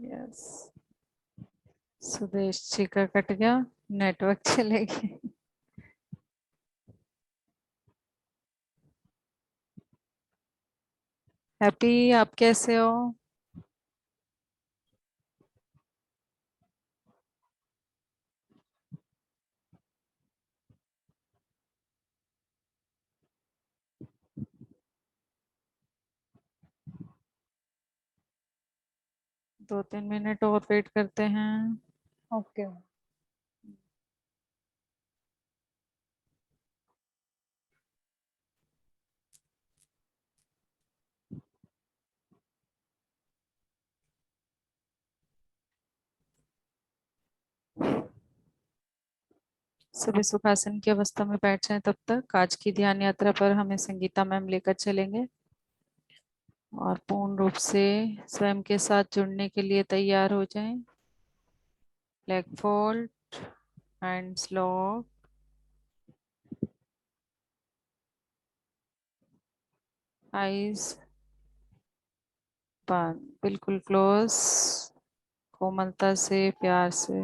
Yes, Sudesh ji का cut गया, network चले गए। हैप्पी, आप कैसे हो? दो तीन मिनट और वेट करते हैं। ओके। सभी सुखासन की अवस्था में बैठ जाएं, तब तक आज की ध्यान यात्रा पर हमें संगीता मैम लेकर चलेंगे और पूर्ण रूप से स्वयं के साथ जुड़ने के लिए तैयार हो जाएं। Leg fold, hands lock, eyes बंद, बिल्कुल क्लोज, कोमलता से, प्यार से।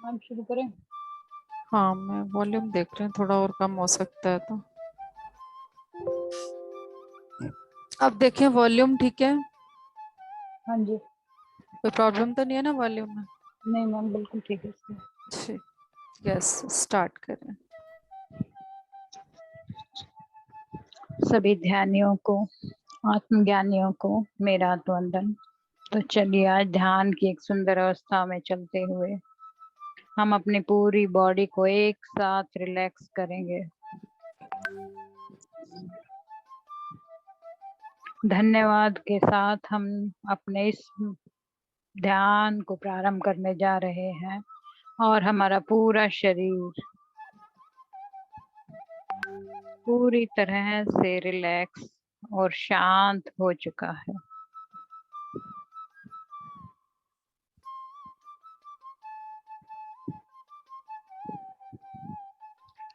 मैम शुरू करें? हाँ, मैं वॉल्यूम देख रही हूँ, थोड़ा और कम हो सकता है तो। अब देखें, वॉल्यूम ठीक है? हाँ जी। कोई प्रॉब्लम तो नहीं है ना वॉल्यूम में? नहीं मैम, बिल्कुल ठीक है इसमें। ठीक, यस, स्टार्ट करें। सभी ध्यानियों को, आत्मज्ञानियों को मेरा वंदन। तो चलिए, आज ध्यान की एक सुंदर अवस्था में चलते हुए हम अपनी पूरी बॉडी को एक साथ रिलैक्स करेंगे। धन्यवाद के साथ हम अपने इस ध्यान को प्रारंभ करने जा रहे हैं और हमारा पूरा शरीर पूरी तरह से रिलैक्स और शांत हो चुका है।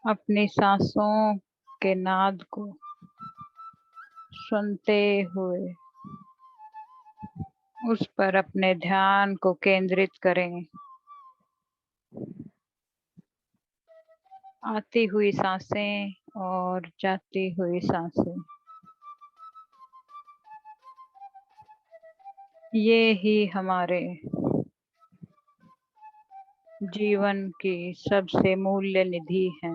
अपनी सांसों के नाद को सुनते हुए उस पर अपने ध्यान को केंद्रित करें। आती हुई सांसें और जाती हुई सांसें, ये ही हमारे जीवन की सबसे मूल्य निधि है।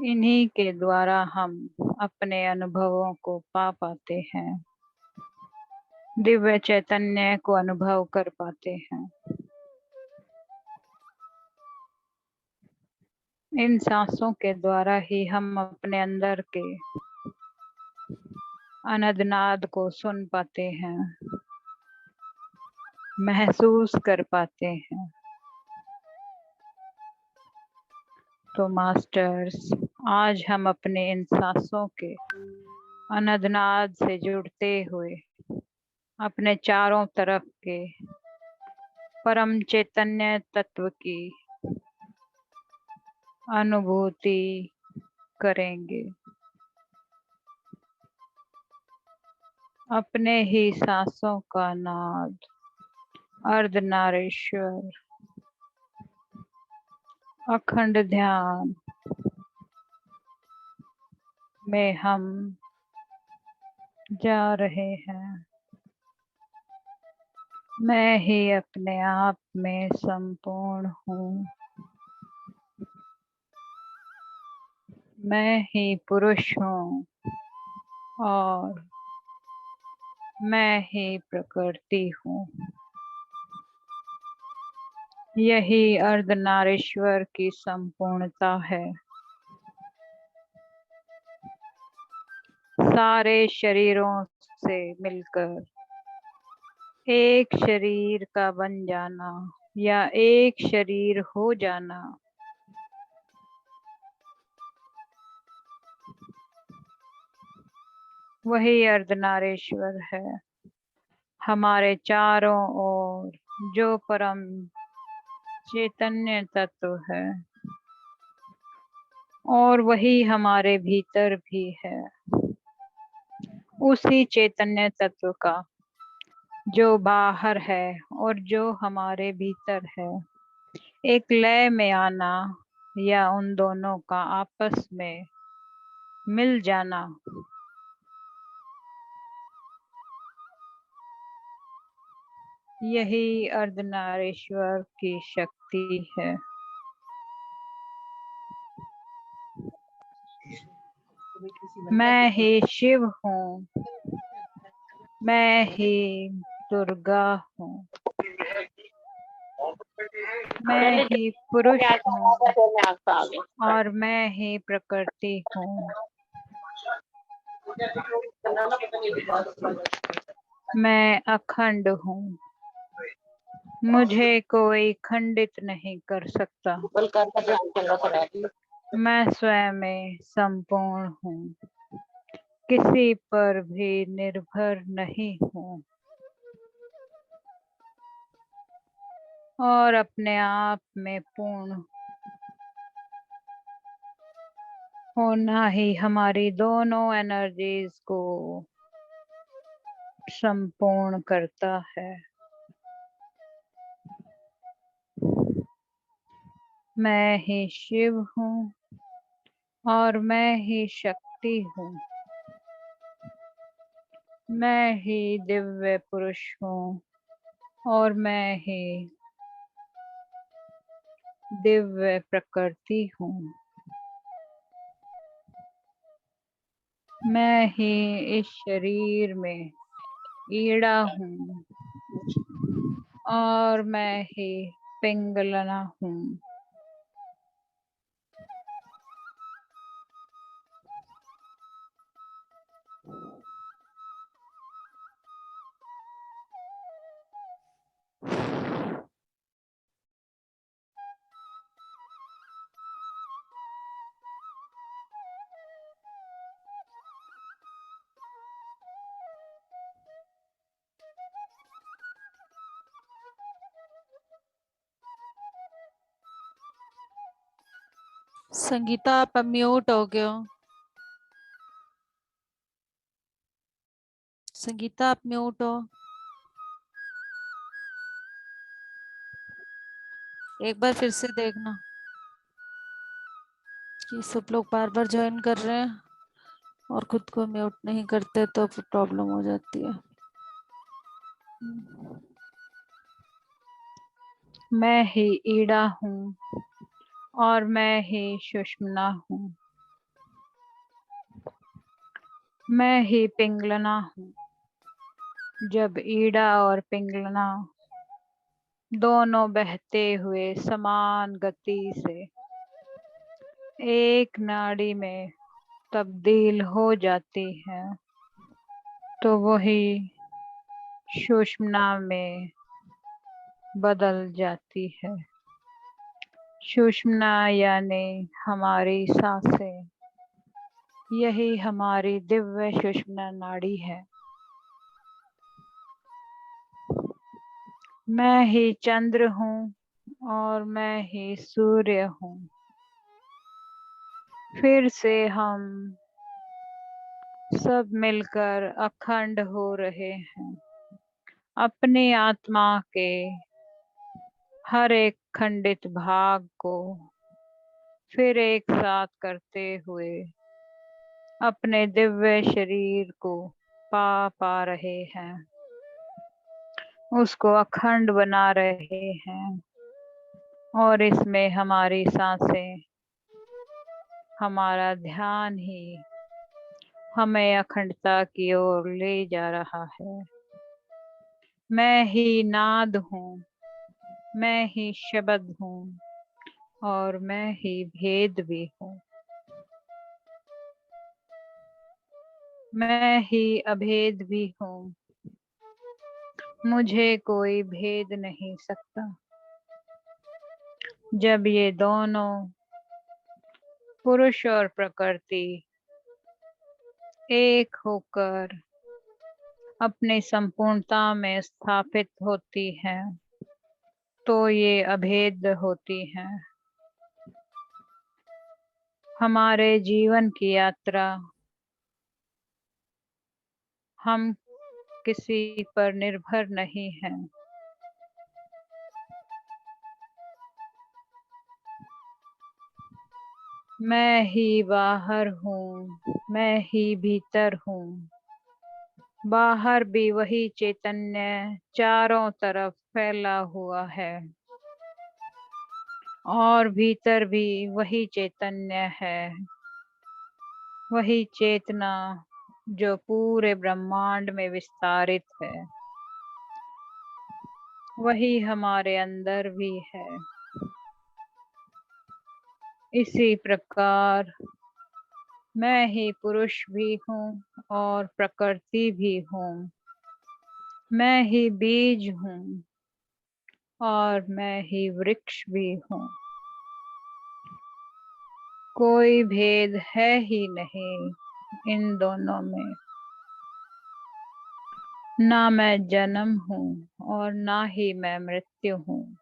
इन्हीं के द्वारा हम अपने अनुभवों को पा पाते हैं, दिव्य चैतन्य को अनुभव कर पाते हैं। इन सांसों के द्वारा ही हम अपने अंदर के अनदनाद को सुन पाते हैं, महसूस कर पाते हैं। तो मास्टर्स, आज हम अपने इन सांसों के अनदनाद से जुड़ते हुए अपने चारों तरफ के परम चैतन्य तत्व की अनुभूति करेंगे। अपने ही सांसों का नाद अर्धनारीश्वर अखंड ध्यान में हम जा रहे हैं। मैं ही अपने आप में संपूर्ण हूँ। मैं ही पुरुष हूँ और मैं ही प्रकृति हूँ। यही अर्धनारीश्वर की संपूर्णता है। सारे शरीरों से मिलकर एक शरीर का बन जाना या एक शरीर हो जाना, वही अर्धनारीश्वर है। हमारे चारों ओर जो परम चैतन्य तत्व है और वही हमारे भीतर भी है, उसी चैतन्य तत्व का जो बाहर है और जो हमारे भीतर है, एक लय में आना या उन दोनों का आपस में मिल जाना, यही अर्धनारीश्वर की शक्ति है। मैं ही शिव हूँ, मैं ही दुर्गा हूँ, मैं ही पुरुष हूँ और मैं ही प्रकृति हूँ। मैं अखंड हूँ, मुझे कोई खंडित नहीं कर सकता। मैं स्वयं में संपूर्ण हूँ, किसी पर भी निर्भर नहीं हूँ और अपने आप में पूर्ण होना ही हमारी दोनों एनर्जीज को संपूर्ण करता है। मैं ही शिव हूँ और मैं ही शक्ति हूँ, मैं ही दिव्य पुरुष हूँ और मैं ही दिव्य प्रकृति हूँ। मैं ही इस शरीर में ईड़ा हूँ और मैं ही पिंगलना हूँ। संगीता आप म्यूट हो गए हो। संगीता आप म्यूट हो। एक बार फिर से देखना कि सब लोग बार बार ज्वाइन कर रहे हैं और खुद को म्यूट नहीं करते तो फिर प्रॉब्लम हो जाती है। मैं ही ईड़ा हूँ और मैं ही सुषुम्ना हूँ, मैं ही पिंगलना हूँ। जब ईड़ा और पिंगलना दोनों बहते हुए समान गति से एक नाड़ी में तब्दील हो जाती है तो वही सुषुम्ना में बदल जाती है। सुषुम्ना यानी हमारी सांसें, यही हमारी दिव्य सुषुम्ना नाड़ी है। मैं ही चंद्र हूँ और मैं ही सूर्य हूँ। फिर से हम सब मिलकर अखंड हो रहे हैं, अपनी आत्मा के हर एक खंडित भाग को फिर एक साथ करते हुए अपने दिव्य शरीर को पा रहे हैं, उसको अखंड बना रहे हैं और इसमें हमारी सांसें, हमारा ध्यान ही हमें अखंडता की ओर ले जा रहा है। मैं ही नाद हूँ, मैं ही शब्द हूँ और मैं ही भेद भी हूँ। मैं ही अभेद भी हूँ, मुझे कोई भेद नहीं सकता। जब ये दोनों पुरुष और प्रकृति एक होकर अपनी संपूर्णता में स्थापित होती है तो ये अभेद होती है। हमारे जीवन की यात्रा हम किसी पर निर्भर नहीं है। मैं ही बाहर हूँ, मैं ही भीतर हूँ। बाहर भी वही चैतन्य चारों तरफ फैला हुआ है और भीतर भी वही चैतन्य है, वही चेतना जो पूरे ब्रह्मांड में विस्तारित है, वही हमारे अंदर भी है। इसी प्रकार मैं ही पुरुष भी हूँ और प्रकृति भी हूँ। मैं ही बीज हूँ और मैं ही वृक्ष भी हूँ। कोई भेद है ही नहीं इन दोनों में। ना मैं जन्म हूँ और ना ही मैं मृत्यु हूँ।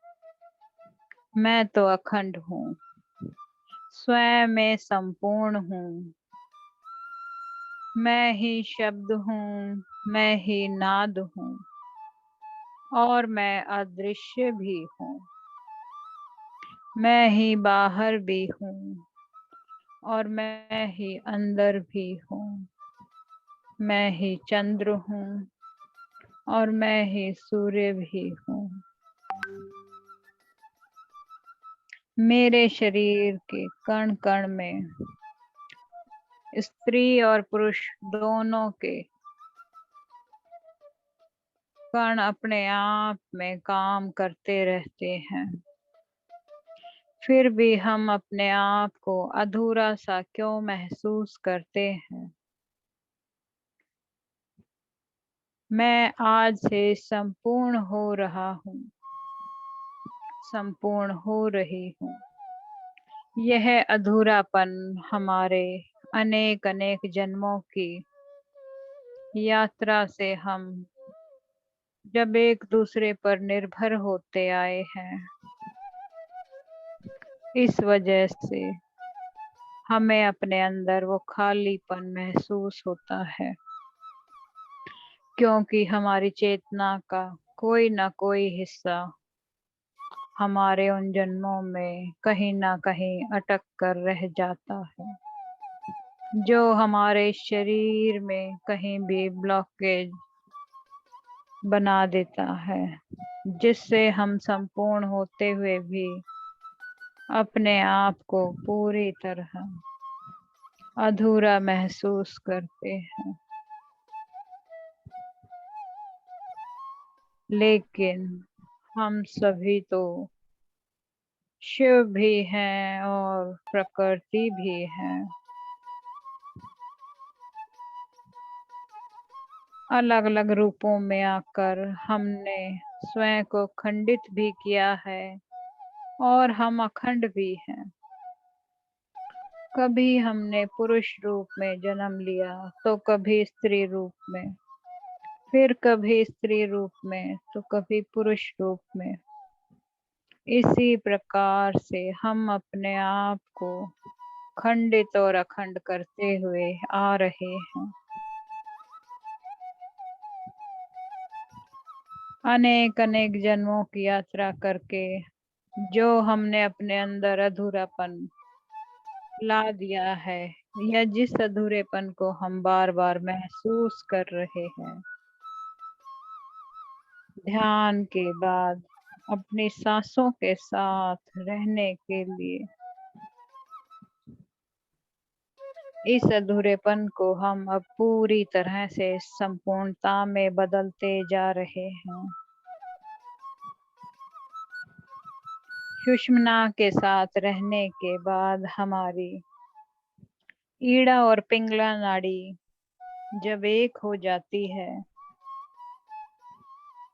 मैं तो अखंड हूँ, स्वयं में संपूर्ण हूँ। मैं ही शब्द हूँ, मैं ही नाद हूँ और मैं अदृश्य भी हूँ। मैं ही बाहर भी हूँ और मैं ही अंदर भी हूँ। मैं ही चंद्र हूँ और मैं ही सूर्य भी हूँ। मेरे शरीर के कण कण में स्त्री और पुरुष दोनों के कण अपने आप में काम करते रहते हैं। फिर भी हम अपने आप को अधूरा सा क्यों महसूस करते हैं? मैं आज से संपूर्ण हो रहा हूँ, संपूर्ण हो रही हूँ। यह अधूरापन हमारे अनेक अनेक जन्मों की यात्रा से हम जब एक दूसरे पर निर्भर होते आए हैं, इस वजह से हमें अपने अंदर वो खालीपन महसूस होता है, क्योंकि हमारी चेतना का कोई ना कोई हिस्सा हमारे उन जन्मों में कहीं ना कहीं अटक कर रह जाता है, जो हमारे शरीर में कहीं भी ब्लॉकेज बना देता है, जिससे हम संपूर्ण होते हुए भी अपने आप को पूरी तरह अधूरा महसूस करते हैं। लेकिन हम सभी तो शिव भी हैं और प्रकृति भी है। अलग अलग रूपों में आकर हमने स्वयं को खंडित भी किया है और हम अखंड भी हैं। कभी हमने पुरुष रूप में जन्म लिया तो कभी स्त्री रूप में, फिर कभी स्त्री रूप में तो कभी पुरुष रूप में। इसी प्रकार से हम अपने आप को खंडित और अखंड करते हुए आ रहे हैं। अनेक अनेक जन्मों की यात्रा करके जो हमने अपने अंदर अधूरापन ला दिया है, या जिस अधूरेपन को हम बार बार महसूस कर रहे हैं, ध्यान के बाद अपनी सांसों के साथ रहने के लिए इस अधूरेपन को हम अब पूरी तरह से संपूर्णता में बदलते जा रहे हैं। सुषुम्ना के साथ रहने के बाद हमारी ईड़ा और पिंगला नाड़ी जब एक हो जाती है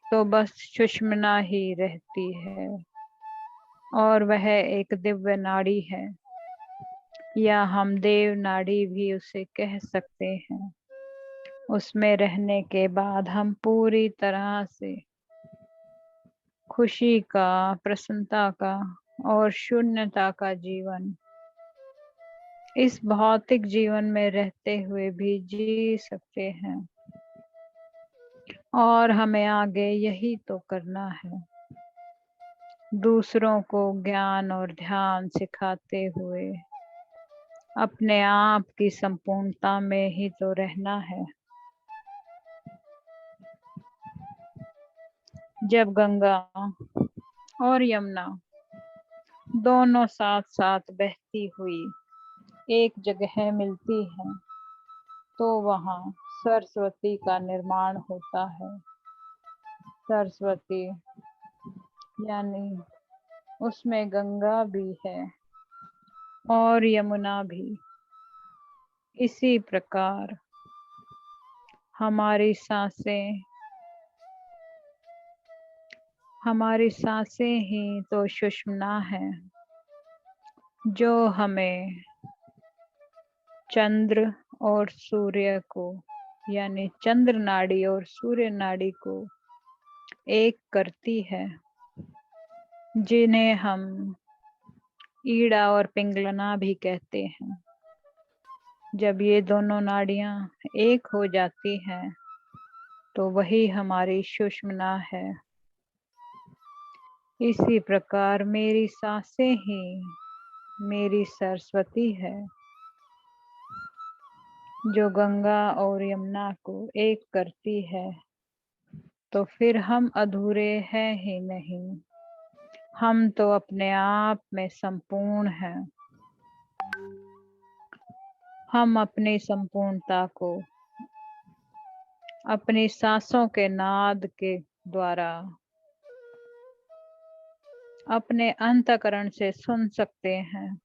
तो बस सुषुम्ना ही रहती है, और वह एक दिव्य नाड़ी है, या हम देव नाड़ी भी उसे कह सकते हैं। उसमें रहने के बाद हम पूरी तरह से खुशी का, प्रसन्नता का और शून्यता का जीवन इस भौतिक जीवन में रहते हुए भी जी सकते हैं। और हमें आगे यही तो करना है, दूसरों को ज्ञान और ध्यान सिखाते हुए अपने आप की संपूर्णता में ही तो रहना है। जब गंगा और यमुना दोनों साथ साथ बहती हुई एक जगह मिलती हैं, तो वहाँ सरस्वती का निर्माण होता है। सरस्वती यानी उसमें गंगा भी है और यमुना भी। इसी प्रकार हमारी सांसें ही तो सुषुम्ना है, जो हमें चंद्र और सूर्य को, यानी चंद्र नाड़ी और सूर्य नाड़ी को एक करती है, जिन्हें हम ईड़ा और पिंगलना भी कहते हैं। जब ये दोनों नाड़ियां एक हो जाती हैं, तो वही हमारी सुषुम्ना है। इसी प्रकार मेरी सांसें ही मेरी सरस्वती है, जो गंगा और यमुना को एक करती है। तो फिर हम अधूरे हैं ही नहीं, हम तो अपने आप में संपूर्ण हैं। हम अपनी संपूर्णता को अपनी सांसों के नाद के द्वारा अपने अंतःकरण से सुन सकते हैं।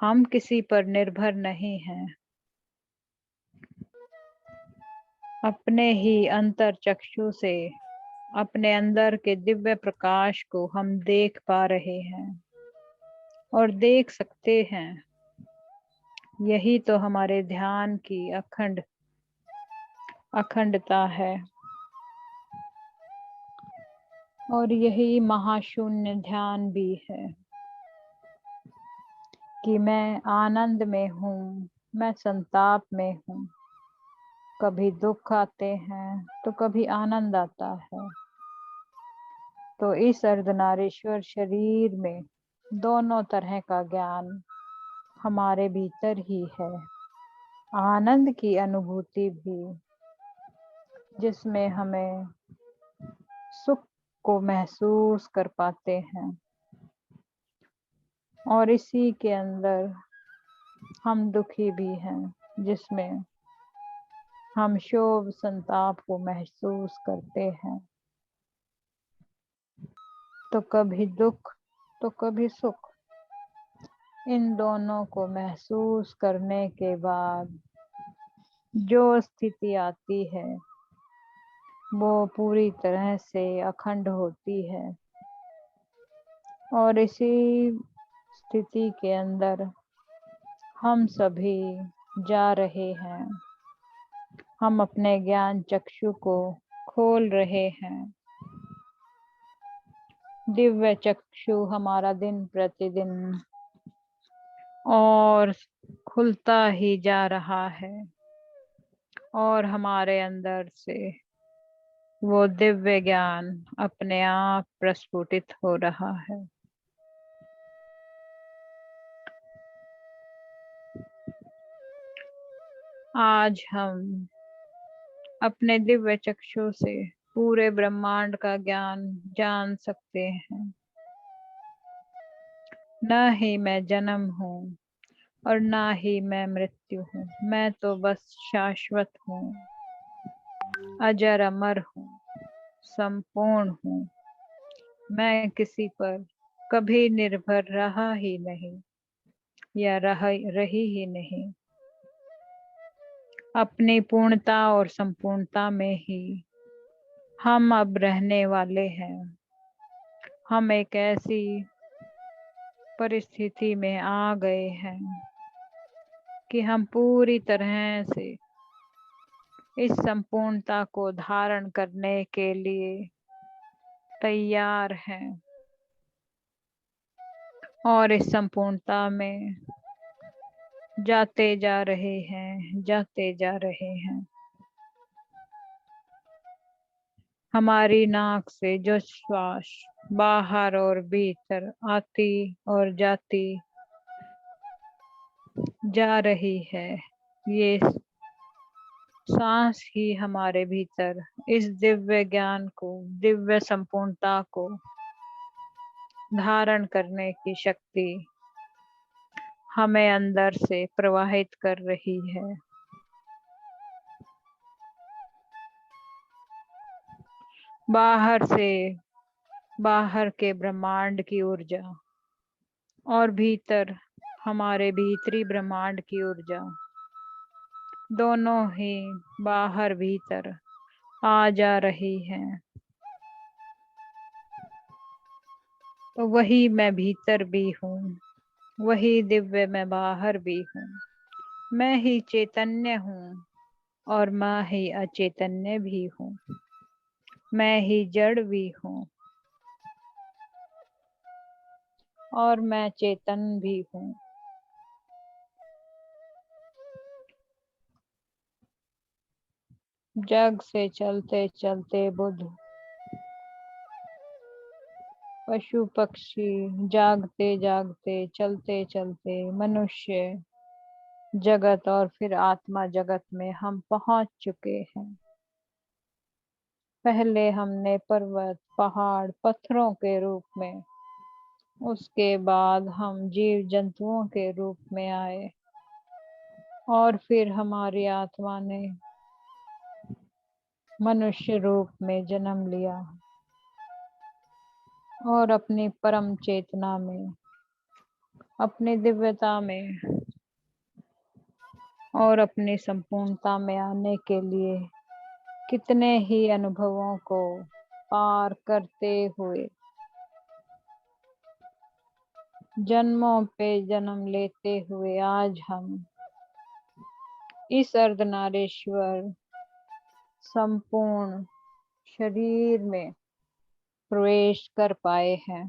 हम किसी पर निर्भर नहीं हैं। अपने ही अंतर चक्षु से अपने अंदर के दिव्य प्रकाश को हम देख पा रहे हैं और देख सकते हैं। यही तो हमारे ध्यान की अखंडता है और यही महाशून्य ध्यान भी है कि मैं आनंद में हूँ, मैं संताप में हूँ। कभी दुख आते हैं तो कभी आनंद आता है। तो इस अर्धनारीश्वर शरीर में दोनों तरह का ज्ञान हमारे भीतर ही है। आनंद की अनुभूति भी, जिसमें हमें सुख को महसूस कर पाते हैं, और इसी के अंदर हम दुखी भी हैं, जिसमें हम शोक संताप को महसूस करते हैं। तो कभी दुख तो कभी सुख, इन दोनों को महसूस करने के बाद जो स्थिति आती है, वो पूरी तरह से अखंड होती है। और इसी स्थिति के अंदर हम सभी जा रहे हैं। हम अपने ज्ञान चक्षु को खोल रहे हैं। दिव्य चक्षु हमारा दिन प्रतिदिन और खुलता ही जा रहा है, और हमारे अंदर से वो दिव्य ज्ञान अपने आप प्रस्फुटित हो रहा है। आज हम अपने दिव्य चक्षु से पूरे ब्रह्मांड का ज्ञान जान सकते हैं। न ही मैं जन्म हूँ और ना ही मैं मृत्यु हूँ। मैं तो बस शाश्वत हूँ, अजर अमर हूँ, संपूर्ण हूँ। मैं किसी पर कभी निर्भर रहा ही नहीं या रही ही नहीं। अपनी पूर्णता और संपूर्णता में ही हम अब रहने वाले हैं। हम एक ऐसी परिस्थिति में आ गए हैं कि हम पूरी तरह से इस संपूर्णता को धारण करने के लिए तैयार हैं और इस संपूर्णता में जाते जा रहे हैं, जाते जा रहे हैं। हमारी नाक से जो श्वास बाहर और भीतर आती और जाती जा रही है, ये सांस ही हमारे भीतर इस दिव्य ज्ञान को, दिव्य संपूर्णता को धारण करने की शक्ति हमें अंदर से प्रवाहित कर रही है। बाहर से, बाहर के ब्रह्मांड की ऊर्जा और भीतर हमारे भीतरी ब्रह्मांड की ऊर्जा, दोनों ही बाहर भीतर आ जा रही हैं। तो वही मैं भीतर भी हूँ, वही दिव्य मैं बाहर भी हूँ। मैं ही चैतन्य हूँ और मैं ही अचैतन्य भी हूँ। मैं ही जड़ भी हूँ और मैं चेतन भी हूँ। जग से चलते चलते बुद्ध, पशु पक्षी, जागते जागते, चलते चलते मनुष्य जगत और फिर आत्मा जगत में हम पहुंच चुके हैं। पहले हमने पर्वत, पहाड़, पत्थरों के रूप में, उसके बाद हम जीव जंतुओं के रूप में आए और फिर हमारी आत्मा ने मनुष्य रूप में जन्म लिया और अपनी परम चेतना में, अपनी दिव्यता में और अपनी संपूर्णता में आने के लिए कितने ही अनुभवों को पार करते हुए, जन्मों पे जन्म लेते हुए आज हम इस अर्धनारीश्वर संपूर्ण शरीर में प्रवेश कर पाए हैं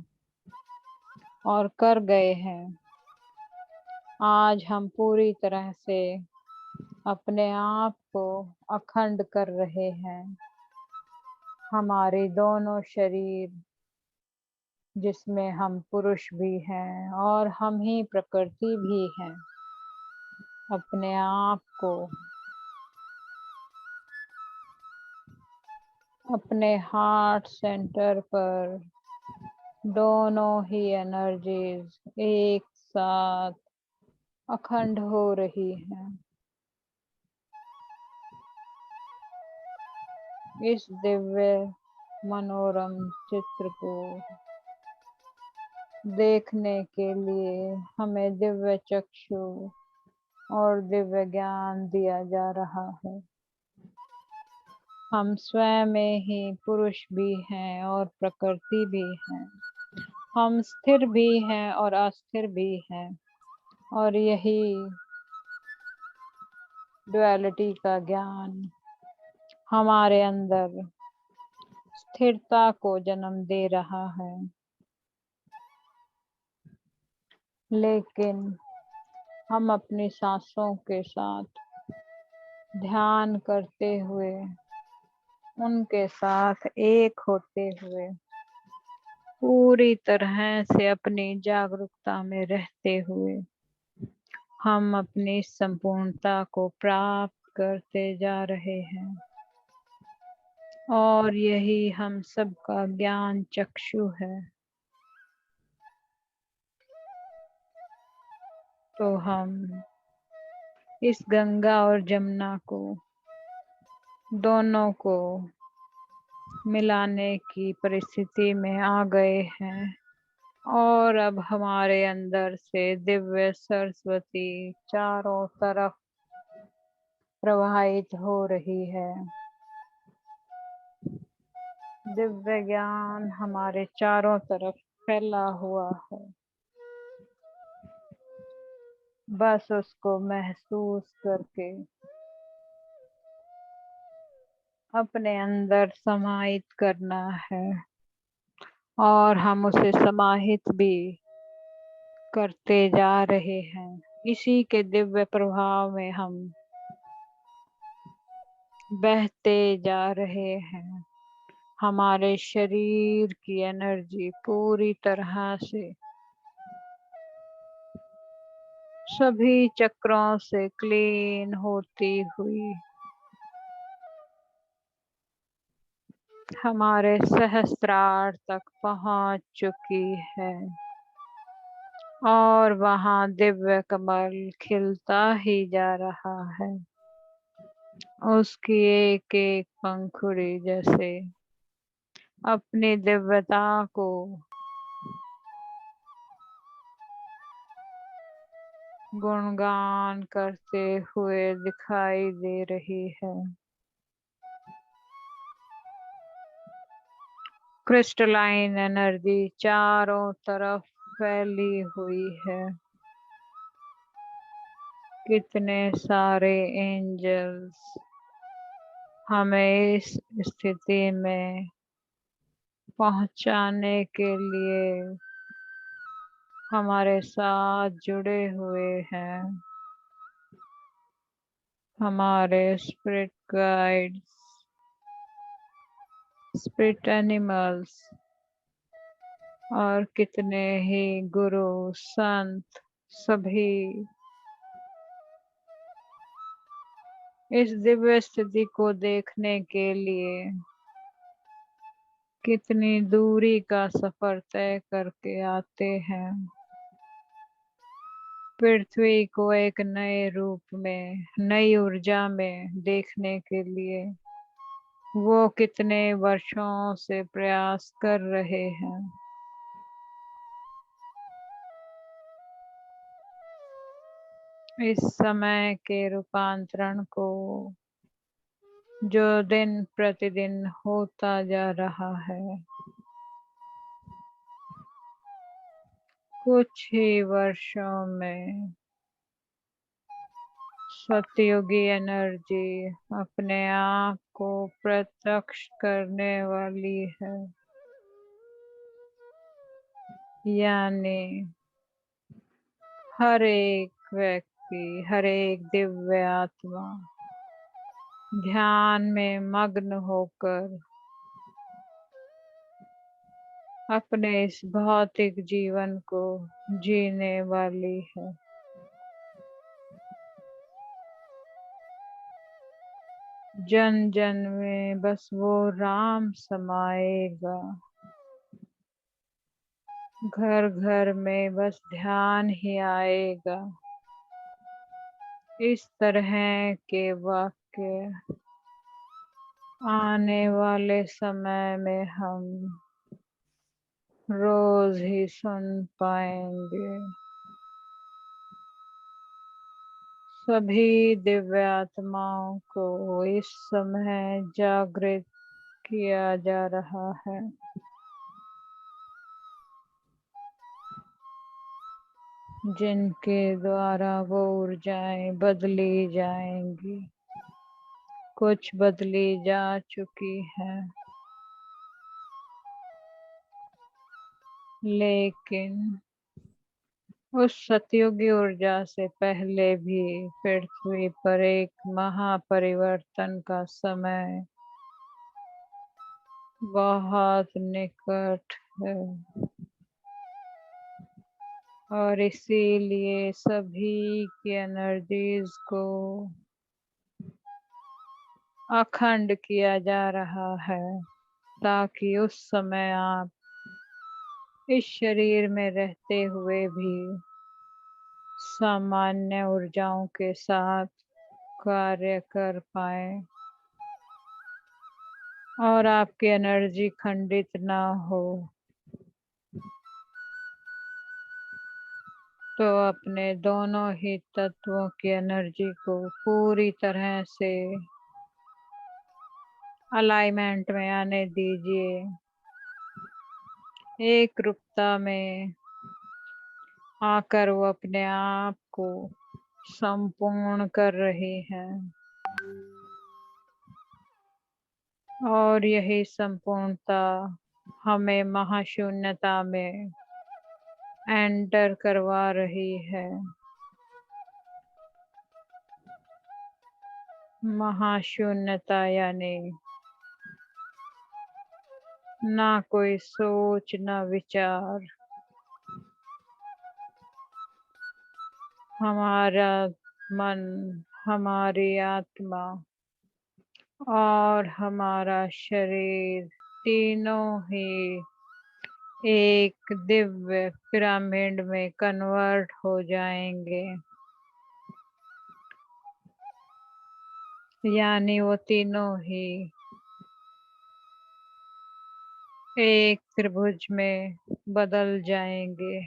और कर गए हैं। आज हम पूरी तरह से अपने आप को अखंड कर रहे हैं। हमारे दोनों शरीर, जिसमें हम पुरुष भी हैं और हम ही प्रकृति भी हैं, अपने आप को अपने हार्ट सेंटर पर दोनों ही एनर्जीज एक साथ अखंड हो रही हैं। इस दिव्य मनोरम चित्र को देखने के लिए हमें दिव्य चक्षु और दिव्य ज्ञान दिया जा रहा है। हम स्वयं में ही पुरुष भी हैं और प्रकृति भी हैं। हम स्थिर भी हैं और अस्थिर भी हैं और यही डुअलिटी का ज्ञान हमारे अंदर स्थिरता को जन्म दे रहा है। लेकिन हम अपनी सांसों के साथ ध्यान करते हुए, उनके साथ एक होते हुए, पूरी तरह से अपनी जागरूकता में रहते हुए हम अपनी संपूर्णता को प्राप्त करते जा रहे हैं और यही हम सबका ज्ञान चक्षु है। तो हम इस गंगा और जमुना को, दोनों को मिलाने की परिस्थिति में आ गए हैं और अब हमारे अंदर से दिव्य सरस्वती चारों तरफ प्रवाहित हो रही है। दिव्य ज्ञान हमारे चारों तरफ फैला हुआ है। बस उसको महसूस करके अपने अंदर समाहित करना है और हम उसे समाहित भी करते जा रहे हैं। इसी के दिव्य प्रभाव में हम बहते जा रहे हैं। हमारे शरीर की एनर्जी पूरी तरह से सभी चक्रों से क्लीन होती हुई हमारे सहस्त्रार तक पहुंच चुकी है और वहां दिव्य कमल खिलता ही जा रहा है। उसकी एक एक पंखुड़ी जैसे अपनी दिव्यता को गुणगान करते हुए दिखाई दे रही है। क्रिस्टलाइन एनर्जी चारों तरफ फैली हुई है। कितने सारे एंजल्स हमें इस स्थिति में पहुंचाने के लिए हमारे साथ जुड़े हुए हैं। हमारे स्पिरिट गाइड्स, स्पिरिट एनिमल्स और कितने ही गुरु संत सभी इस दिव्य स्थिति को देखने के लिए कितनी दूरी का सफर तय करके आते हैं। पृथ्वी को एक नए रूप में, नई ऊर्जा में देखने के लिए वो कितने वर्षों से प्रयास कर रहे हैं। इस समय के रूपांतरण को जो दिन प्रतिदिन होता जा रहा है, कुछ ही वर्षों में सतयुगी एनर्जी अपने आप को प्रत्यक्ष करने वाली है। यानी हर एक व्यक्ति, हर एक दिव्य आत्मा ध्यान में मग्न होकर अपने इस भौतिक जीवन को जीने वाली है। जन जन में बस वो राम समाएगा। घर घर में बस ध्यान ही आएगा। इस तरह के वाक्य आने वाले समय में हम रोज ही सुन पाएंगे। सभी दिव्य आत्माओं को इस समय जागृत किया जा रहा है। जिनके द्वारा वो ऊर्जाएं बदली जाएंगी, कुछ बदली जा चुकी है, लेकिन उस सतयुगी ऊर्जा से पहले भी पृथ्वी पर एक महापरिवर्तन का समय बहुत निकट है और इसीलिए सभी की एनर्जीज को अखंड किया जा रहा है, ताकि उस समय आप इस शरीर में रहते हुए भी सामान्य ऊर्जाओं के साथ कार्य कर पाए और आपकी एनर्जी खंडित ना हो। तो अपने दोनों ही तत्वों की एनर्जी को पूरी तरह से अलाइनमेंट में आने दीजिए। एक रूपता में आकर वो अपने आप को संपूर्ण कर रही है। और यही संपूर्णता हमें महाशून्यता में एंटर करवा रही है। महाशून्यता यानी ना कोई सोच, ना विचार, हमारा मन, हमारी आत्मा और हमारा शरीर तीनों ही एक दिव्य पिरामिड में कन्वर्ट हो जाएंगे। यानी वो तीनों ही एक त्रिभुज में बदल जाएंगे,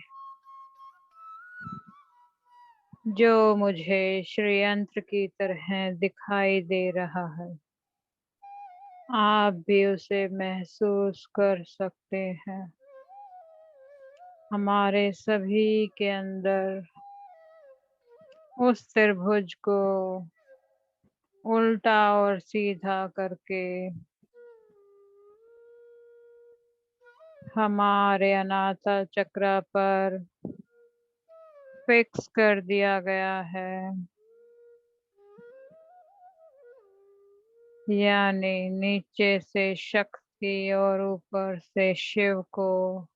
जो मुझे श्रीयंत्र की तरह दिखाई दे रहा है। आप भी उसे महसूस कर सकते हैं। हमारे सभी के अंदर उस त्रिभुज को उल्टा और सीधा करके हमारे अनाहत चक्र पर फिक्स कर दिया गया है। यानी नीचे से शक्ति और ऊपर से शिव को,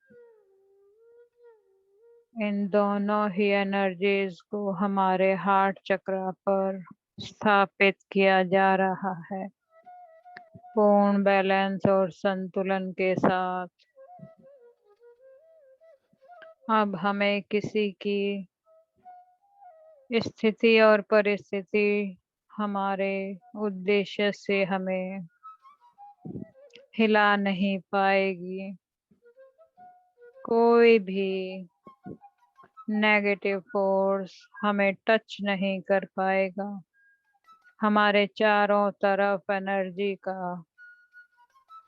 इन दोनों ही एनर्जीज को हमारे हार्ट चक्र पर स्थापित किया जा रहा है, पूर्ण बैलेंस और संतुलन के साथ। अब हमें किसी की स्थिति और परिस्थिति हमारे उद्देश्य से हमें हिला नहीं पाएगी। कोई भी नेगेटिव फोर्स हमें टच नहीं कर पाएगा। हमारे चारों तरफ एनर्जी का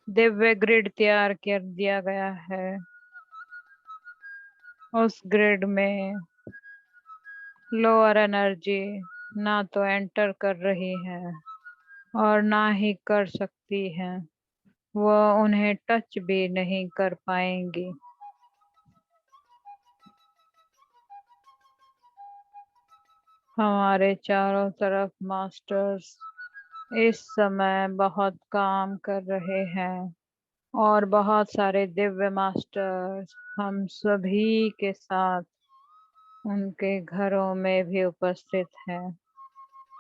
दिव्य ग्रिड तैयार कर दिया गया है। उस ग्रिड में लोअर एनर्जी ना तो एंटर कर रही है और ना ही कर सकती है। वह उन्हें टच भी नहीं कर पाएंगी। हमारे चारों तरफ मास्टर्स इस समय बहुत काम कर रहे हैं और बहुत सारे दिव्य मास्टर्स हम सभी के साथ उनके घरों में भी उपस्थित हैं।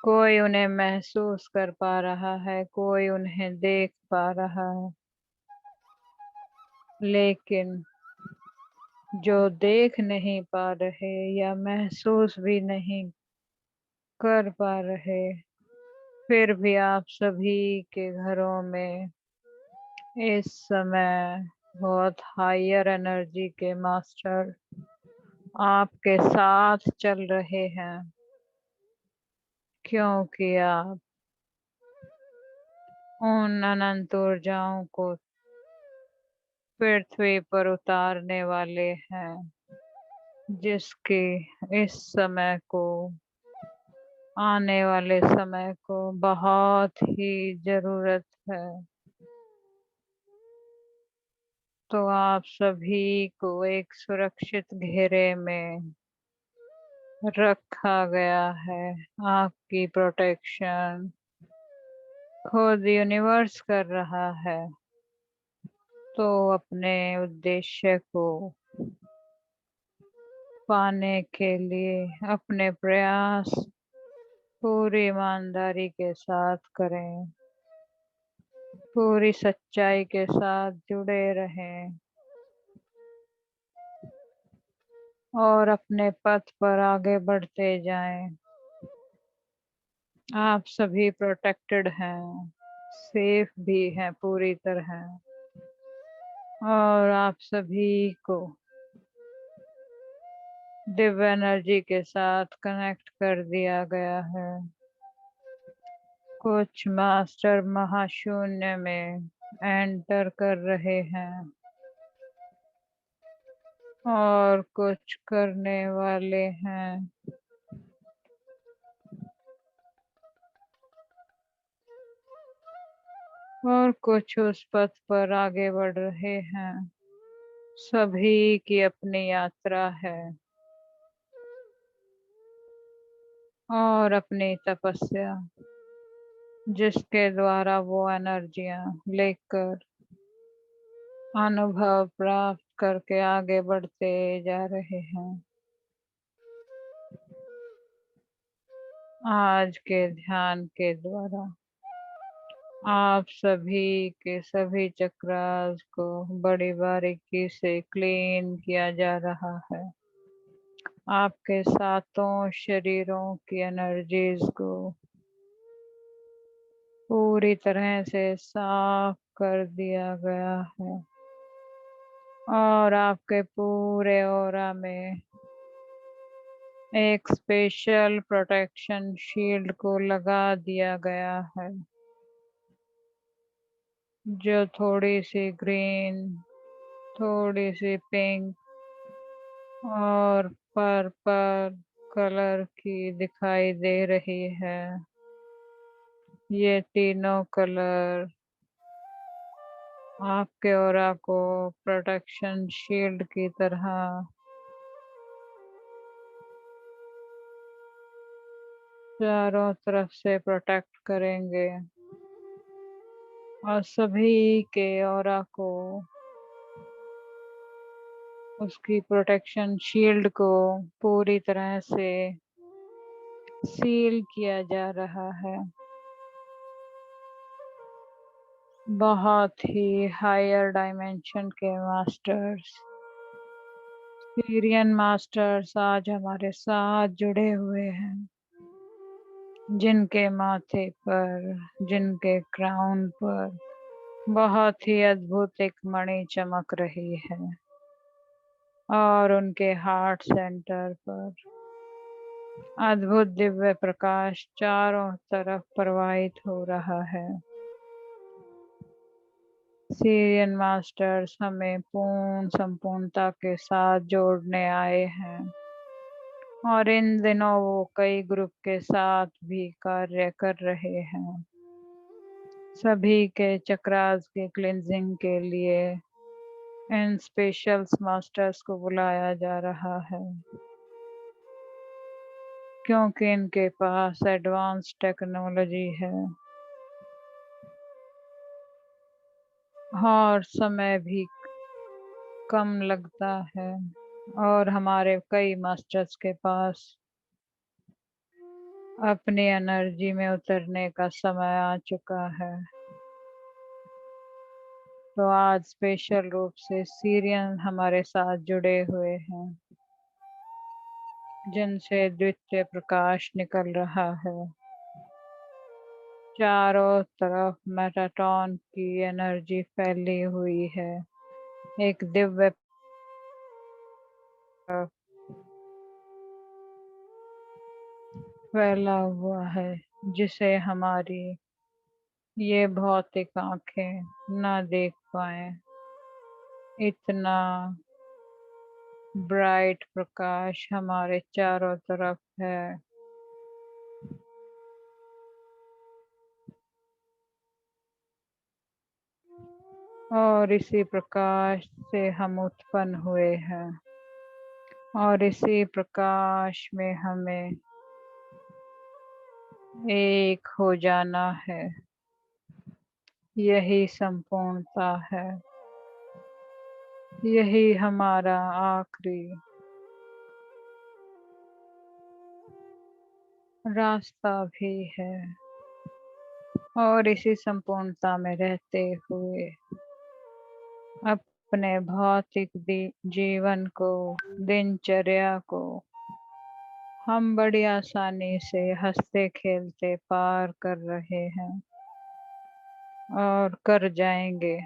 कोई उन्हें महसूस कर पा रहा है, कोई उन्हें देख पा रहा है, लेकिन जो देख नहीं पा रहे या महसूस भी नहीं कर पा रहे, फिर भी आप सभी के घरों में इस समय बहुत हायर एनर्जी के मास्टर आपके साथ चल रहे हैं, क्योंकि आप उन अनंत ऊर्जाओं को पृथ्वी पर उतारने वाले हैं, जिसकी इस समय को, आने वाले समय को बहुत ही जरूरत है। तो आप सभी को एक सुरक्षित घेरे में रखा गया है। आपकी प्रोटेक्शन खुद यूनिवर्स कर रहा है। तो अपने उद्देश्य को पाने के लिए अपने प्रयास पूरी ईमानदारी के साथ करें, पूरी सच्चाई के साथ जुड़े रहें और अपने पथ पर आगे बढ़ते जाएं। आप सभी प्रोटेक्टेड हैं, सेफ भी हैं पूरी तरह, और आप सभी को दिव्य एनर्जी के साथ कनेक्ट कर दिया गया है। कुछ मास्टर महाशून्य में एंटर कर रहे हैं और कुछ करने वाले हैं। और कुछ उस पथ पर आगे बढ़ रहे हैं। सभी की अपनी यात्रा है और अपनी तपस्या, जिसके द्वारा वो एनर्जियां लेकर अनुभव प्राप्त करके आगे बढ़ते जा रहे हैं। आज के ध्यान के द्वारा आप सभी के सभी चक्रास को बड़ी बारीकी से क्लीन किया जा रहा है। आपके सातों शरीरों की एनर्जीज को पूरी तरह से साफ कर दिया गया है और आपके पूरे ऑरा में एक स्पेशल प्रोटेक्शन शील्ड को लगा दिया गया है, जो थोड़ी सी ग्रीन, थोड़ी सी पिंक और पर्पल कलर की दिखाई दे रही है। ये तीनों कलर आपके ऑरा को प्रोटेक्शन शील्ड की तरह चारों तरफ से प्रोटेक्ट करेंगे और सभी के ऑरा को, उसकी प्रोटेक्शन शील्ड को पूरी तरह से सील किया जा रहा है। बहुत ही हायर डायमेंशन के मास्टर्स, सीरियन मास्टर्स आज हमारे साथ जुड़े हुए हैं, जिनके माथे पर, जिनके क्राउन पर बहुत ही अद्भुत एक मणि चमक रही है और उनके हार्ट सेंटर पर अद्भुत दिव्य प्रकाश चारों तरफ प्रवाहित हो रहा है। सीरियन मास्टर्स हमें पूर्ण संपूर्णता के साथ जोड़ने आए हैं और इन दिनों वो कई ग्रुप के साथ भी कार्य कर रहे हैं। सभी के चक्रास के क्लिनजिंग के लिए इन स्पेशल मास्टर्स को बुलाया जा रहा है, क्योंकि इनके पास एडवांस टेक्नोलॉजी है और समय भी कम लगता है और हमारे कई मास्टर्स के पास अपनी एनर्जी में उतरने का समय आ चुका है। तो आज स्पेशल रूप से सीरियन हमारे साथ जुड़े हुए हैं, जिनसे द्वितीय प्रकाश निकल रहा है। चारों तरफ मेटाट्रॉन की एनर्जी फैली हुई है, एक दिव्य फैला हुआ है, जिसे हमारी ये भौतिक आंखें ना देख पाए। इतना ब्राइट प्रकाश हमारे चारों तरफ है और इसी प्रकाश से हम उत्पन्न हुए हैं और इसी प्रकाश में हमें एक हो जाना है। यही संपूर्णता है, यही हमारा आखिरी रास्ता भी है और इसी संपूर्णता में रहते हुए अपने भौतिक जीवन को, दिनचर्या को हम बड़ी आसानी से हंसते खेलते पार कर रहे हैं और कर जाएंगे।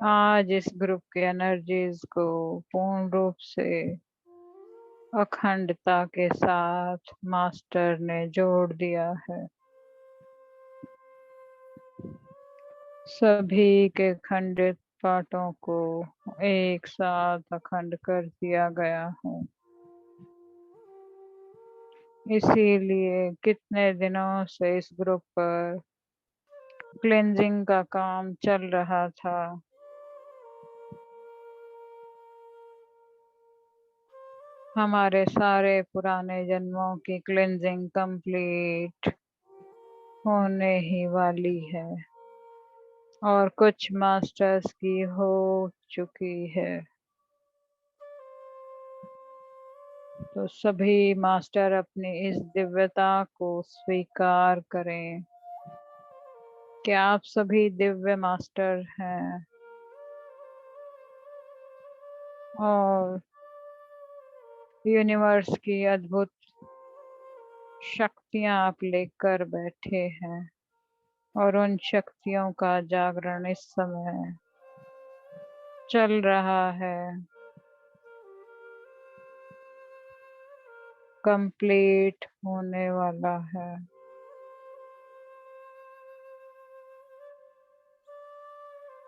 आज इस ग्रुप के एनर्जीज को पूर्ण रूप से अखंडता के साथ मास्टर ने जोड़ दिया है। सभी के खंडित पार्टों को एक साथ अखंड कर दिया गया है। इसीलिए कितने दिनों से इस ग्रुप पर क्लेंजिंग का काम चल रहा था। हमारे सारे पुराने जन्मों की क्लेंजिंग कंप्लीट होने ही वाली है और कुछ मास्टर्स की हो चुकी है। तो सभी मास्टर अपनी इस दिव्यता को स्वीकार करें कि आप सभी दिव्य मास्टर हैं और यूनिवर्स की अद्भुत शक्तियां आप लेकर बैठे हैं और उन शक्तियों का जागरण इस समय चल रहा है, कंप्लीट होने वाला है।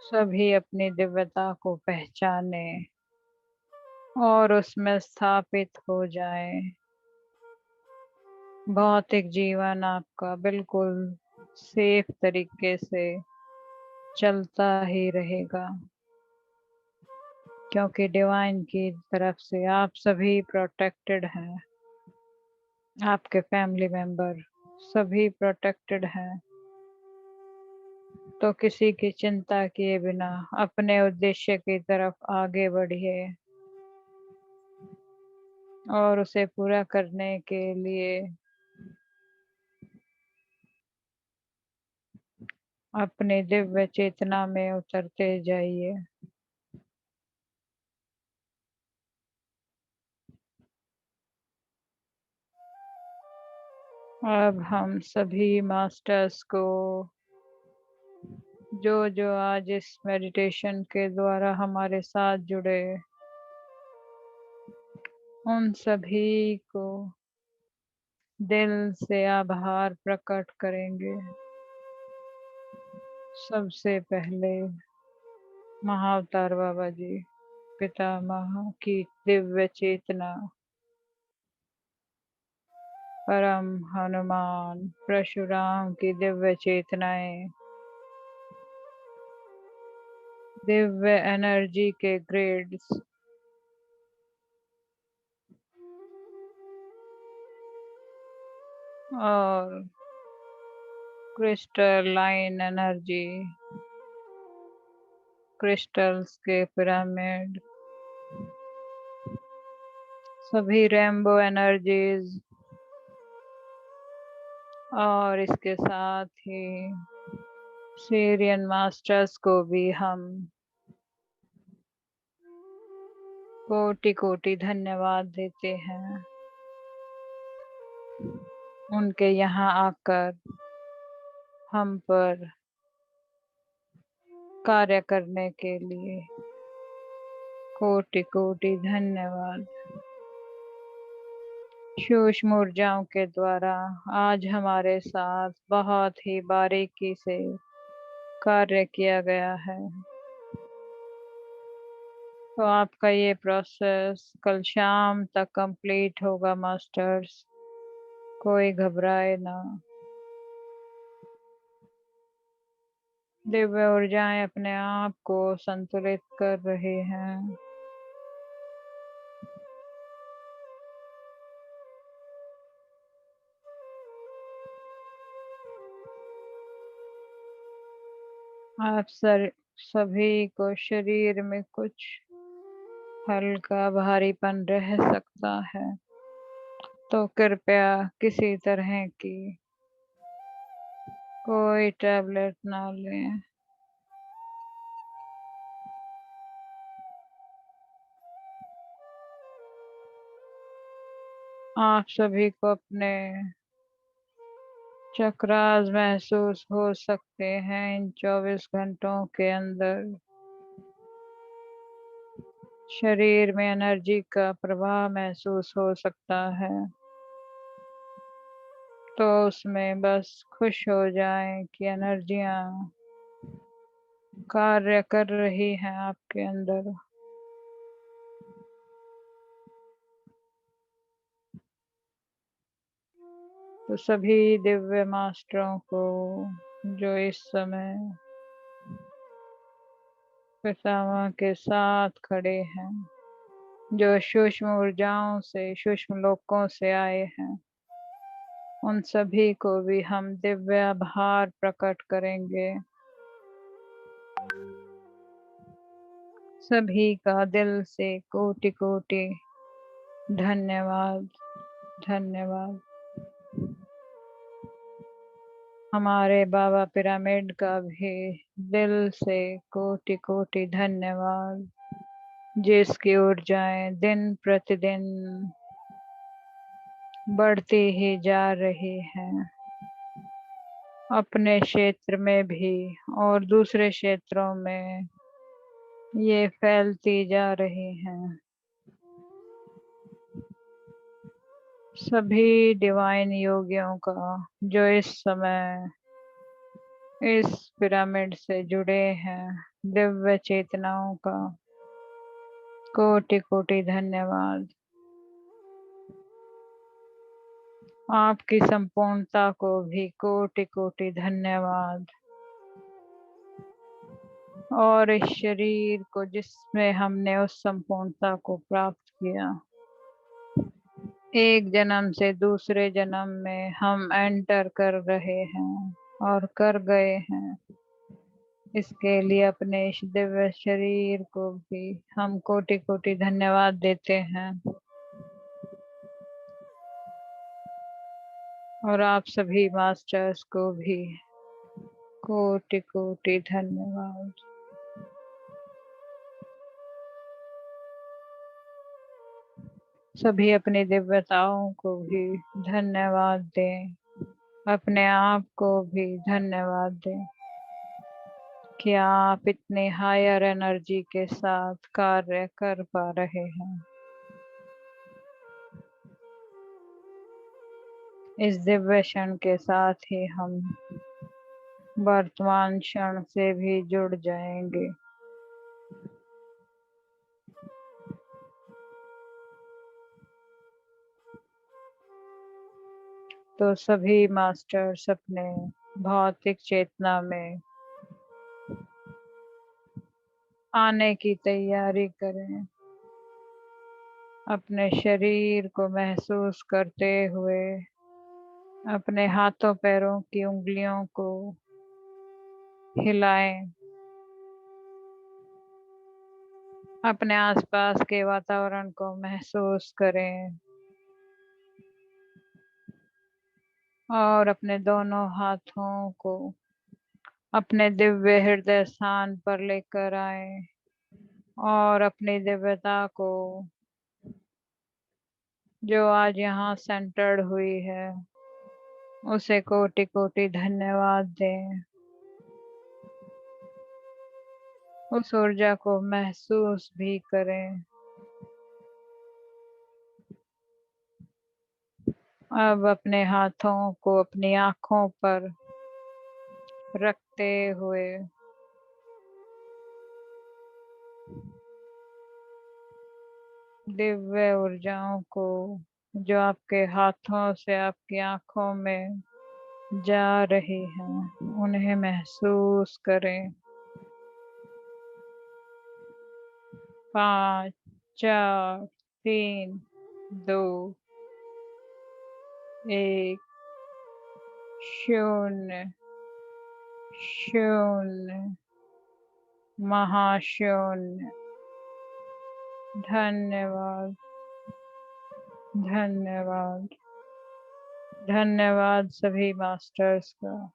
सभी अपनी दिव्यता को पहचाने और उसमें स्थापित हो जाए। भौतिक जीवन आपका बिल्कुल सेफ तरीके से चलता ही रहेगा, क्योंकि डिवाइन की तरफ से आप सभी प्रोटेक्टेड हैं। आपके फैमिली मेंबर सभी प्रोटेक्टेड हैं। तो किसी की चिंता किए बिना अपने उद्देश्य की तरफ आगे बढ़िए और उसे पूरा करने के लिए अपने दिव्य चेतना में उतरते जाइए। अब हम सभी मास्टर्स को जो आज इस मेडिटेशन के द्वारा हमारे साथ जुड़े, उन सभी को दिल से आभार प्रकट करेंगे। सबसे पहले महाअवतार बाबा जी, पितामह की दिव्य चेतना, परम हनुमान परशुराम की दिव्य चेतनाएं, दिव्य एनर्जी के ग्रेड्स और क्रिस्टल लाइन एनर्जी, क्रिस्टल्स के पिरामिड, सभी रेनबो एनर्जीज और इसके साथ ही सीरियन मास्टर्स को भी हम कोटि कोटि धन्यवाद देते हैं, उनके यहाँ आकर हम पर कार्य करने के लिए कोटि कोटि धन्यवाद। सूक्ष्म ऊर्जाओं के द्वारा आज हमारे साथ बहुत ही बारीकी से कार्य किया गया है। तो आपका ये प्रोसेस कल शाम तक कंप्लीट होगा मास्टर्स, कोई घबराए ना। दिव्य ऊर्जाएं अपने आप को संतुलित कर रहे हैं। आप सभी को शरीर में कुछ हल्का भारीपन रह सकता है, तो कृपया किसी तरह की कोई टैबलेट ना लें। आप सभी को अपने चक्रास महसूस हो सकते हैं इन 24 घंटों के अंदर। शरीर में एनर्जी का प्रवाह महसूस हो सकता है, तो उसमें बस खुश हो जाएं कि एनर्जियां कार्य कर रही हैं आपके अंदर। तो सभी दिव्य मास्टरों को जो इस समय पितामह के साथ खड़े हैं, जो सूक्ष्म ऊर्जाओं से, सूक्ष्म लोकों से आए हैं, उन सभी को भी हम दिव्य आभार प्रकट करेंगे। सभी का दिल से कोटि कोटि धन्यवाद, धन्यवाद। हमारे बाबा पिरामिड का भी दिल से कोटि कोटि धन्यवाद, जिसकी ऊर्जाएं दिन प्रतिदिन बढ़ती ही जा रही हैं, अपने क्षेत्र में भी और दूसरे क्षेत्रों में ये फैलती जा रही हैं। सभी डिवाइन योगियों का जो इस समय इस पिरामिड से जुड़े हैं, दिव्य चेतनाओं का कोटि कोटि धन्यवाद। आपकी संपूर्णता को भी कोटि कोटि धन्यवाद। और इस शरीर को जिसमें हमने उस संपूर्णता को प्राप्त किया, एक जन्म से दूसरे जन्म में हम एंटर कर रहे हैं और कर गए हैं। इसके लिए अपने इस दिव्य शरीर को भी हम कोटि कोटि धन्यवाद देते हैं। और आप सभी मास्टर्स को भी कोटि कोटि धन्यवाद। सभी अपनी दिव्यताओं को भी धन्यवाद दें, अपने आप को भी धन्यवाद दें कि आप इतने हायर एनर्जी के साथ कार्य कर पा रहे हैं। इस दिव्य क्षण के साथ ही हम वर्तमान क्षण से भी जुड़ जाएंगे। तो सभी मास्टर्स अपने भौतिक चेतना में आने की तैयारी करें। अपने शरीर को महसूस करते हुए अपने हाथों पैरों की उंगलियों को हिलाएं। अपने आसपास के वातावरण को महसूस करें और अपने दोनों हाथों को अपने दिव्य हृदय स्थान पर लेकर आए और अपनी दिव्यता को जो आज यहाँ सेंटर्ड हुई है उसे कोटि कोटि धन्यवाद दें। उस ऊर्जा को महसूस भी करें। अब अपने हाथों को अपनी आँखों पर रखते हुए दिव्य ऊर्जाओं को जो आपके हाथों से आपकी आँखों में जा रही हैं उन्हें महसूस करें। 5 4 3 2 1 शून्य शून्य महाशून्य। धन्यवाद, धन्यवाद, धन्यवाद सभी मास्टर्स का।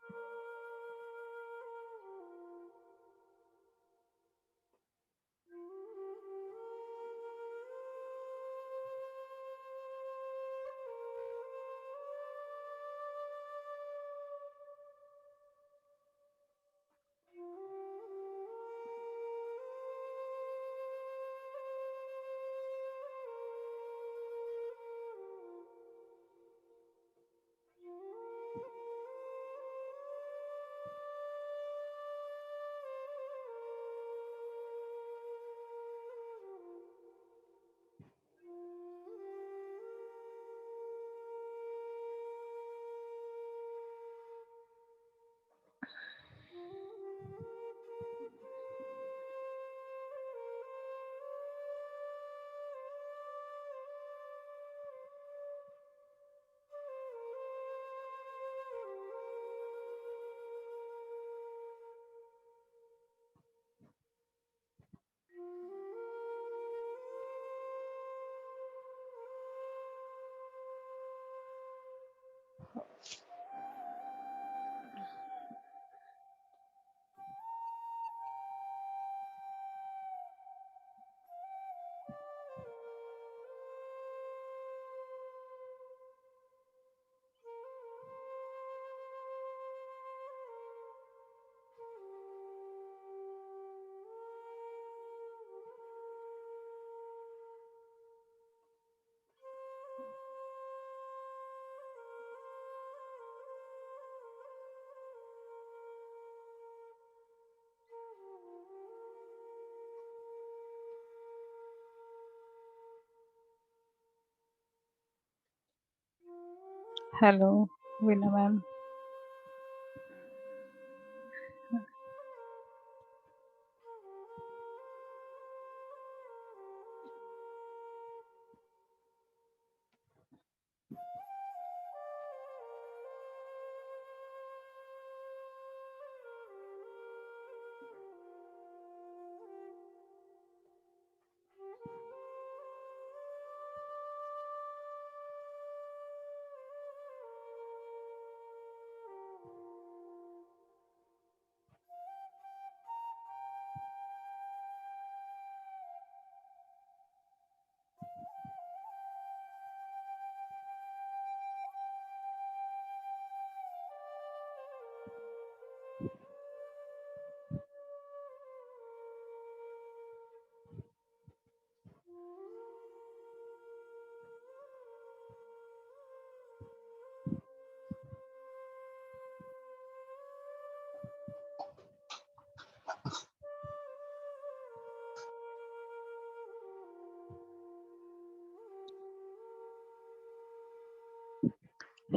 Hello Veena ma'am.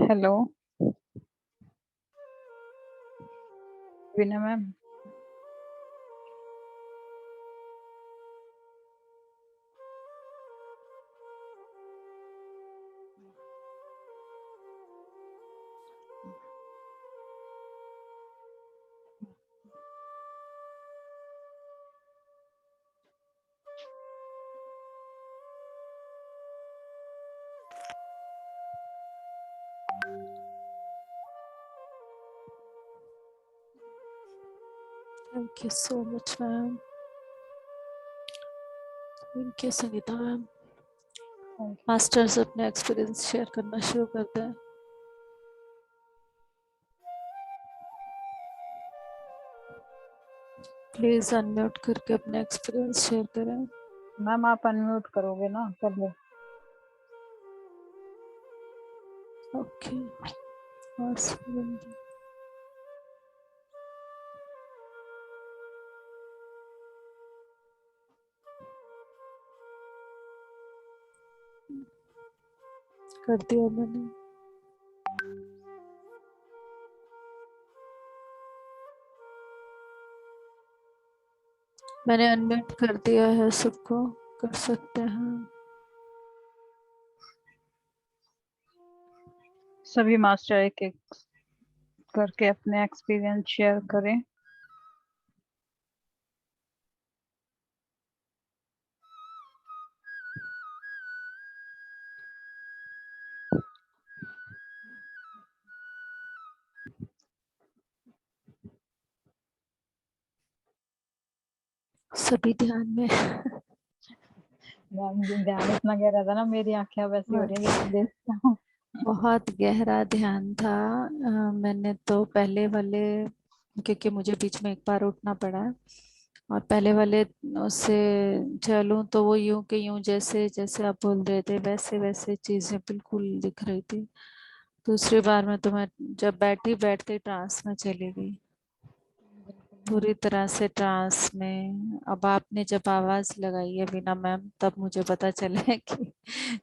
Hello Veena ma'am. Thank you so much ma'am. Thank you Sangeeta ma'am. Masters अपने एक्सपीरियंस शेयर करना शुरू करते हैं। प्लीज अनम्यूट करके अपने एक्सपीरियंस शेयर करें। मैम आप अनम्यूट करोगे ना पहले? ओके। और कर दिया मैंने। मैंने अनम्यूट कर दिया है, सबको कर सकते हैं। सभी मास्टर एक एक करके अपने एक्सपीरियंस शेयर करें। सभी ध्यान में। मैम ध्यान इतना गहरा था ना, मेरी आंखें वैसी हो रही है जैसे देखता हूँ। बहुत गहरा ध्यान था। मैंने तो पहले वाले, क्योंकि मुझे बीच में एक बार उठना पड़ा, और पहले वाले उससे चलूं तो वो यूं के यूं, जैसे जैसे आप बोल रहे थे वैसे वैसे चीजें बिल्कुल दिख रही थी। दूसरी बार में तो मैं जब बैठी बैठते ट्रांस में चली गई, पूरी तरह से ट्रांस में। अब आपने जब आवाज लगाई है बिना मैम, तब मुझे पता चला है कि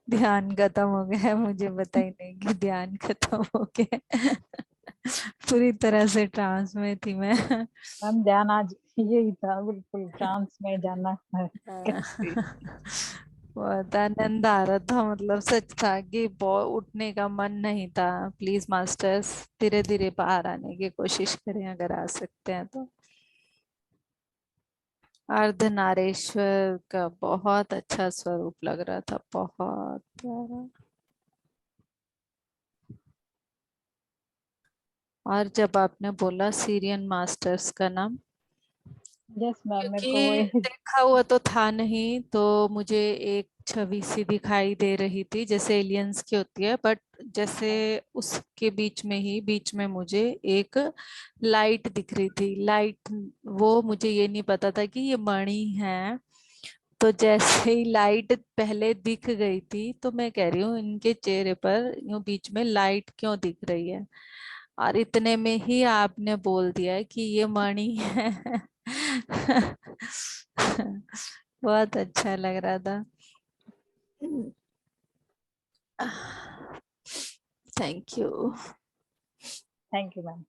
ध्यान खत्म हो गया है। मुझे पता ही नहीं कि ध्यान खत्म हो गया है। पूरी तरह से ट्रांस में थी मैं। मैम ध्यान आज यही था, बिल्कुल ट्रांस में जाना है कैसे। बहुत आनंद आ रहा था, मतलब सच था कि बहुत उठने का मन नहीं था। प्लीज मास्टर्स धीरे धीरे बाहर आने की कोशिश करें, अगर आ सकते हैं तो। अर्धनारेश्वर का बहुत अच्छा स्वरूप लग रहा था, बहुत प्यारा। और जब आपने बोला सीरियन मास्टर्स का नाम, यस मैम मेरे को क्योंकि वही। देखा हुआ तो था नहीं, तो मुझे एक छवि सी दिखाई दे रही थी जैसे एलियंस की होती है, बट जैसे उसके बीच में मुझे एक लाइट दिख रही थी। लाइट, वो मुझे ये नहीं पता था कि ये मणि है। तो जैसे ही लाइट पहले दिख गई थी, तो मैं कह रही हूँ इनके चेहरे पर यूं बीच में लाइट क्यों दिख रही है, और इतने में ही आपने बोल दिया कि ये मणि है। बहुत अच्छा लग रहा था। Thank you. Thank you ma'am.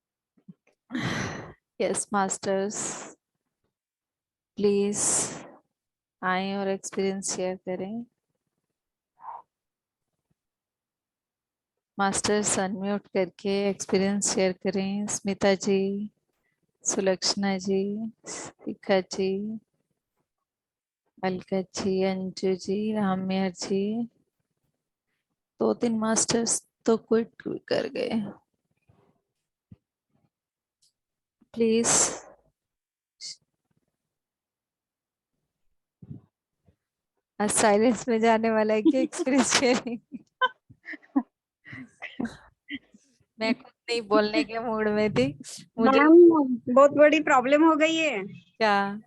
Yes masters, please आए और एक्सपीरियंस शेयर करें। मास्टर्स अनम्यूट करके एक्सपीरियंस शेयर करें। स्मिता जी, सुलक्षणा जी, शिखा जी, अलका जी, अंजू जी, राममेर जी, 2-3 मास्टर्स तो क्विट कर गए। प्लीज साइलेंस में जाने वाला है कि एक्सपीरियंस शेयरिंग। मैं खुद नहीं बोलने के मूड में थी मुझे। मैम बहुत बड़ी प्रॉब्लम हो गई है। क्या?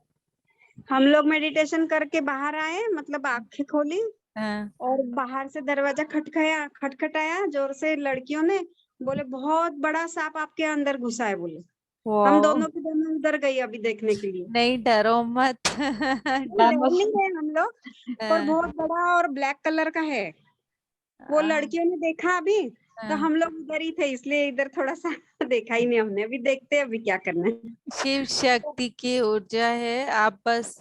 हम लोग मेडिटेशन करके बाहर आए, मतलब आंखें खोली हाँ, और बाहर से दरवाजा खटखटाया जोर से। लड़कियों ने बोले बहुत बड़ा सांप आपके अंदर घुसा है बोले। हम वाह, दोनों के दोनों उधर गई अभी देखने के लिए। नहीं डरो मत। नहीं, डर नहीं गए हम लोग, पर हाँ, बहुत बड़ा और ब्लैक कलर का है। वो लड़कियों ने देखा अभी, तो हाँ। हम लोग उधर ही थे, इसलिए इधर थोड़ा सा देखा ही नहीं हमने। अभी देखते हैं अभी क्या करना है। शिव शक्ति की ऊर्जा है। आप बस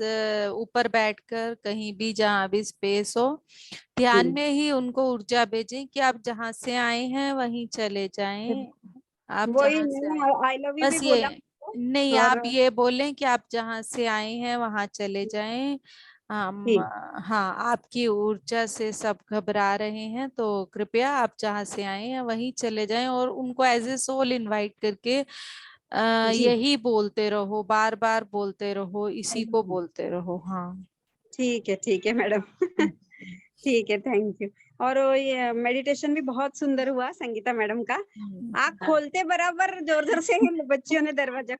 ऊपर बैठकर कहीं भी जहां भी स्पेस हो ध्यान में ही उनको ऊर्जा भेजें कि आप जहां से आए हैं वहीं चले जाएं। आप वही जहां से आए, मैंने आई लव यू भी बस बोला। ये नहीं, और आप ये बोलें कि आप जहां से आए हैं वहां चले जाएं। हम, ठीक हाँ, आपकी ऊर्जा से सब घबरा रहे हैं तो कृपया आप जहां से आए हैं वहीं चले जाएं और उनको एज ए सोल इनवाइट करके जी। यही बोलते रहो, बार बार बोलते रहो, इसी को बोलते रहो। हाँ। ठीक है मैडम। हम्म, ठीक है, थैंक यू। और वो ये मेडिटेशन भी बहुत सुंदर हुआ संगीता मैडम का। आँख खोलते बराबर जोर जोर से बच्चियों ने दरवाजा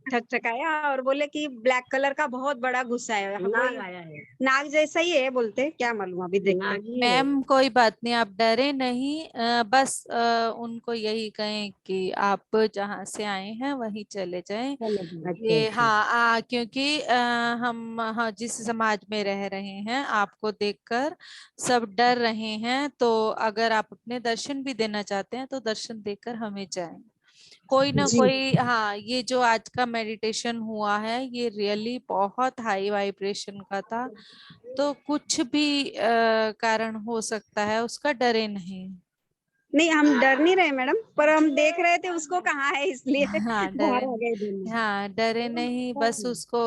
ठकठकाया और बोले कि ब्लैक कलर का बहुत बड़ा गुस्सा है। नाग आया है, नाग जैसा ही है बोलते, क्या मालूम, अभी देखते हैं। मैम कोई बात नहीं, आप डरे नहीं। बस उनको यही कहें कि आप जहां से आए हैं वहीं चले जाएं। ये हाँ, क्योंकि हम, हाँ, जिस समाज में रह रहे हैं आपको देखकर सब डर रहे हैं, तो अगर आप अपने दर्शन भी देना चाहते हैं तो दर्शन देकर हमें जाएं। कोई ना जी कोई, हाँ, ये जो आज का मेडिटेशन हुआ है ये रियली बहुत हाई वाइब्रेशन का था, तो कुछ भी कारण हो सकता है, उसका डरे नहीं। नहीं, हम डर नहीं रहे मैडम, पर हम देख रहे थे उसको कहाँ है, इसलिए हाँ, डरे, बाहर आ गए दोनों। हाँ, डरे नहीं, बस उसको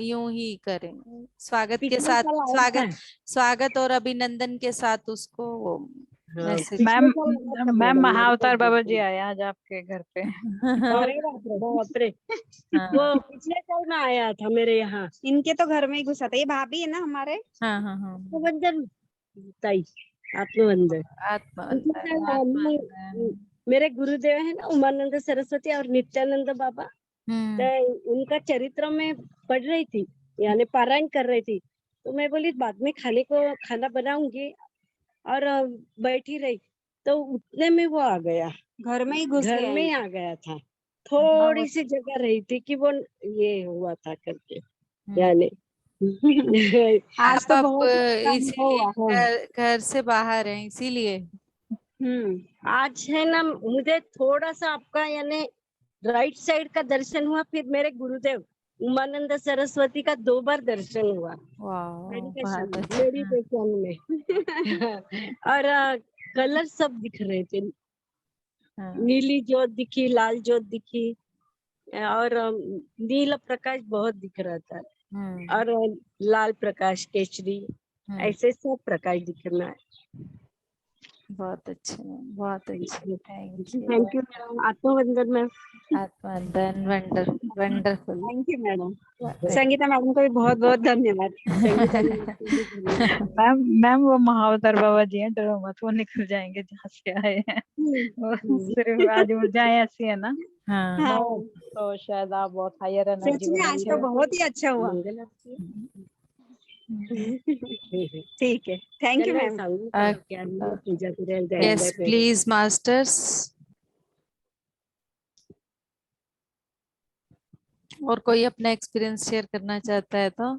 यूं ही करें, स्वागत के पिछले साथ, साल आया था। स्वागत, स्वागत और अभिनंदन के साथ उसको मैसेज। मैम, पिछले साल आया था मैम मैडम मेरे महाअवतार बाबा जी पास। आए आज आपके घर पे। अरे बाप रे बाप रे। वो हाँ, पिछले साल में आया था मेरे यहाँ, इनके तो घर में ही घुसा था। ये भाभी है ना हमारे, हाँ, हाँ, हाँ। आत्मबंधन ताई, आत्मबंधन। आत्मा पिछले अंदर, साल आत्मा अंदर। मेरे गुरुदेव है ना उमानंद सरस्वती और नित्यानंद बाबा, हम्म, तो उनका चरित्र में पढ़ रही थी, यानी पारायण कर रही थी। तो मैं बोली बाद में खाने को खाना बनाऊंगी, और बैठी रही तो उतने में वो आ गया, घर में ही घुस गया, घर में ही आ गया था। थोड़ी सी जगह रही थी कि वो ये हुआ था करके, यानी आज तो आप बहुत अच्छा अनुभव इसीलिए हुआ है। घर से बाहर हैं इसीलिए। आज है ना, मुझे थोड़ा सा आपका यानी राइट साइड का दर्शन हुआ, फिर मेरे गुरुदेव उमानंद सरस्वती का 2 बार दर्शन हुआ वाह, मेडिटेशन बहुत में, अच्छा। और कलर सब दिख रहे थे। हाँ, नीली ज्योत दिखी, लाल ज्योत दिखी, और नीला प्रकाश बहुत दिख रहा था, हम्म, और लाल प्रकाश, केसरी, हम्म, ऐसे सब प्रकाश दिखना है। बहुत अच्छे, बहुत अच्छे, thank you. Thank you madam, आत्मवंदन मैम। आत्मंदन, wonder, wonderful. Thank you madam. Sangeeta madam को भी बहुत बहुत धन्यवाद। संगीता मैम को भी धन्यवाद। मैम, मैम वो महाअवतार बाबा जी हैं, डरो मत, वो निकल जाएंगे जहाँ से आए हैं। वो सिर्फ आज ऊर्जाएं ऐसी है ना, हाँ, हाँ, तो शायद आप बहुत हायर सच एनर्जी में में आज बैठे तो हो। बहुत ही अच्छा हुआ। ठीक है, thank you ma'am. Pooja yes please masters. और कोई अपना एक्सपीरियंस शेयर करना चाहता है तो?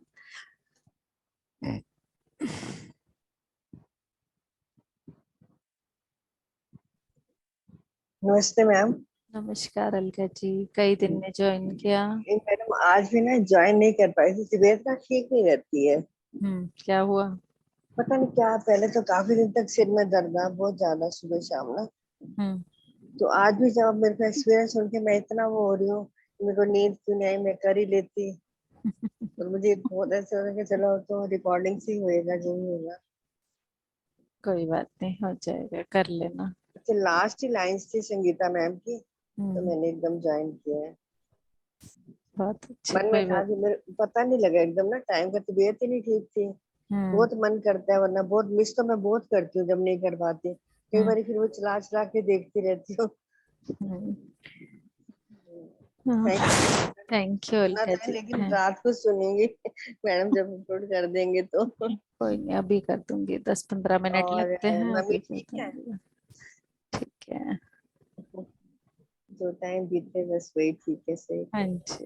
नमस्ते मैम। नमस्कार अलका जी, कई दिन में ज्वाइन किया। मैडम आज भी ना ज्वाइन नहीं कर पाई थी, तबीयत ना ठीक नहीं रहती है। क्या हुआ? पता नहीं क्या, पहले तो काफी दिन तक सिर में दर्द था बहुत ज्यादा, सुबह शाम ना। हम्म तो आज भी जब मेरे को एक्सपीरियंस सुन के मैं इतना वो हो रही हूँ कि मेरे को नींद क्यों नहीं आई, मैं कर ही लेती। और मुझे बहुत ऐसा लगा कि चलो तो रिकॉर्डिंग से ही होएगा जो भी होगा। कोई बात नहीं, हो जाएगा, कर लेना। अच्छा, लास्ट ही लाइंस थी संगीता मैम की, तो हम्म मैंने एकदम ज्वाइन किया है। बहुत अच्छी, मन में कोई था बात। कि मेरे पता नहीं लगा एकदम ना, टाइम का तबीयत ही नहीं ठीक थी। हम्म बहुत मन करता है, वरना बहुत मिस तो मैं बहुत करती हूँ जब नहीं कर पाती। कई हम्म बार फिर वो चला चला के देखती रहती हूँ। हम्म थैंक थैंक यू सुना अलका था जी। लेकिन हाँ, रात को सुनूंगी मैडम जब अपलोड कर देंगे तो। कोई नहीं, अभी कर दूंगी, 10-15 मिनट और लगते हैं, मम्मी अभी कर ठीक है? दूंगी। ठीक है। जो टाइम बीते बस वही ठीक है, सही। हाँ जी।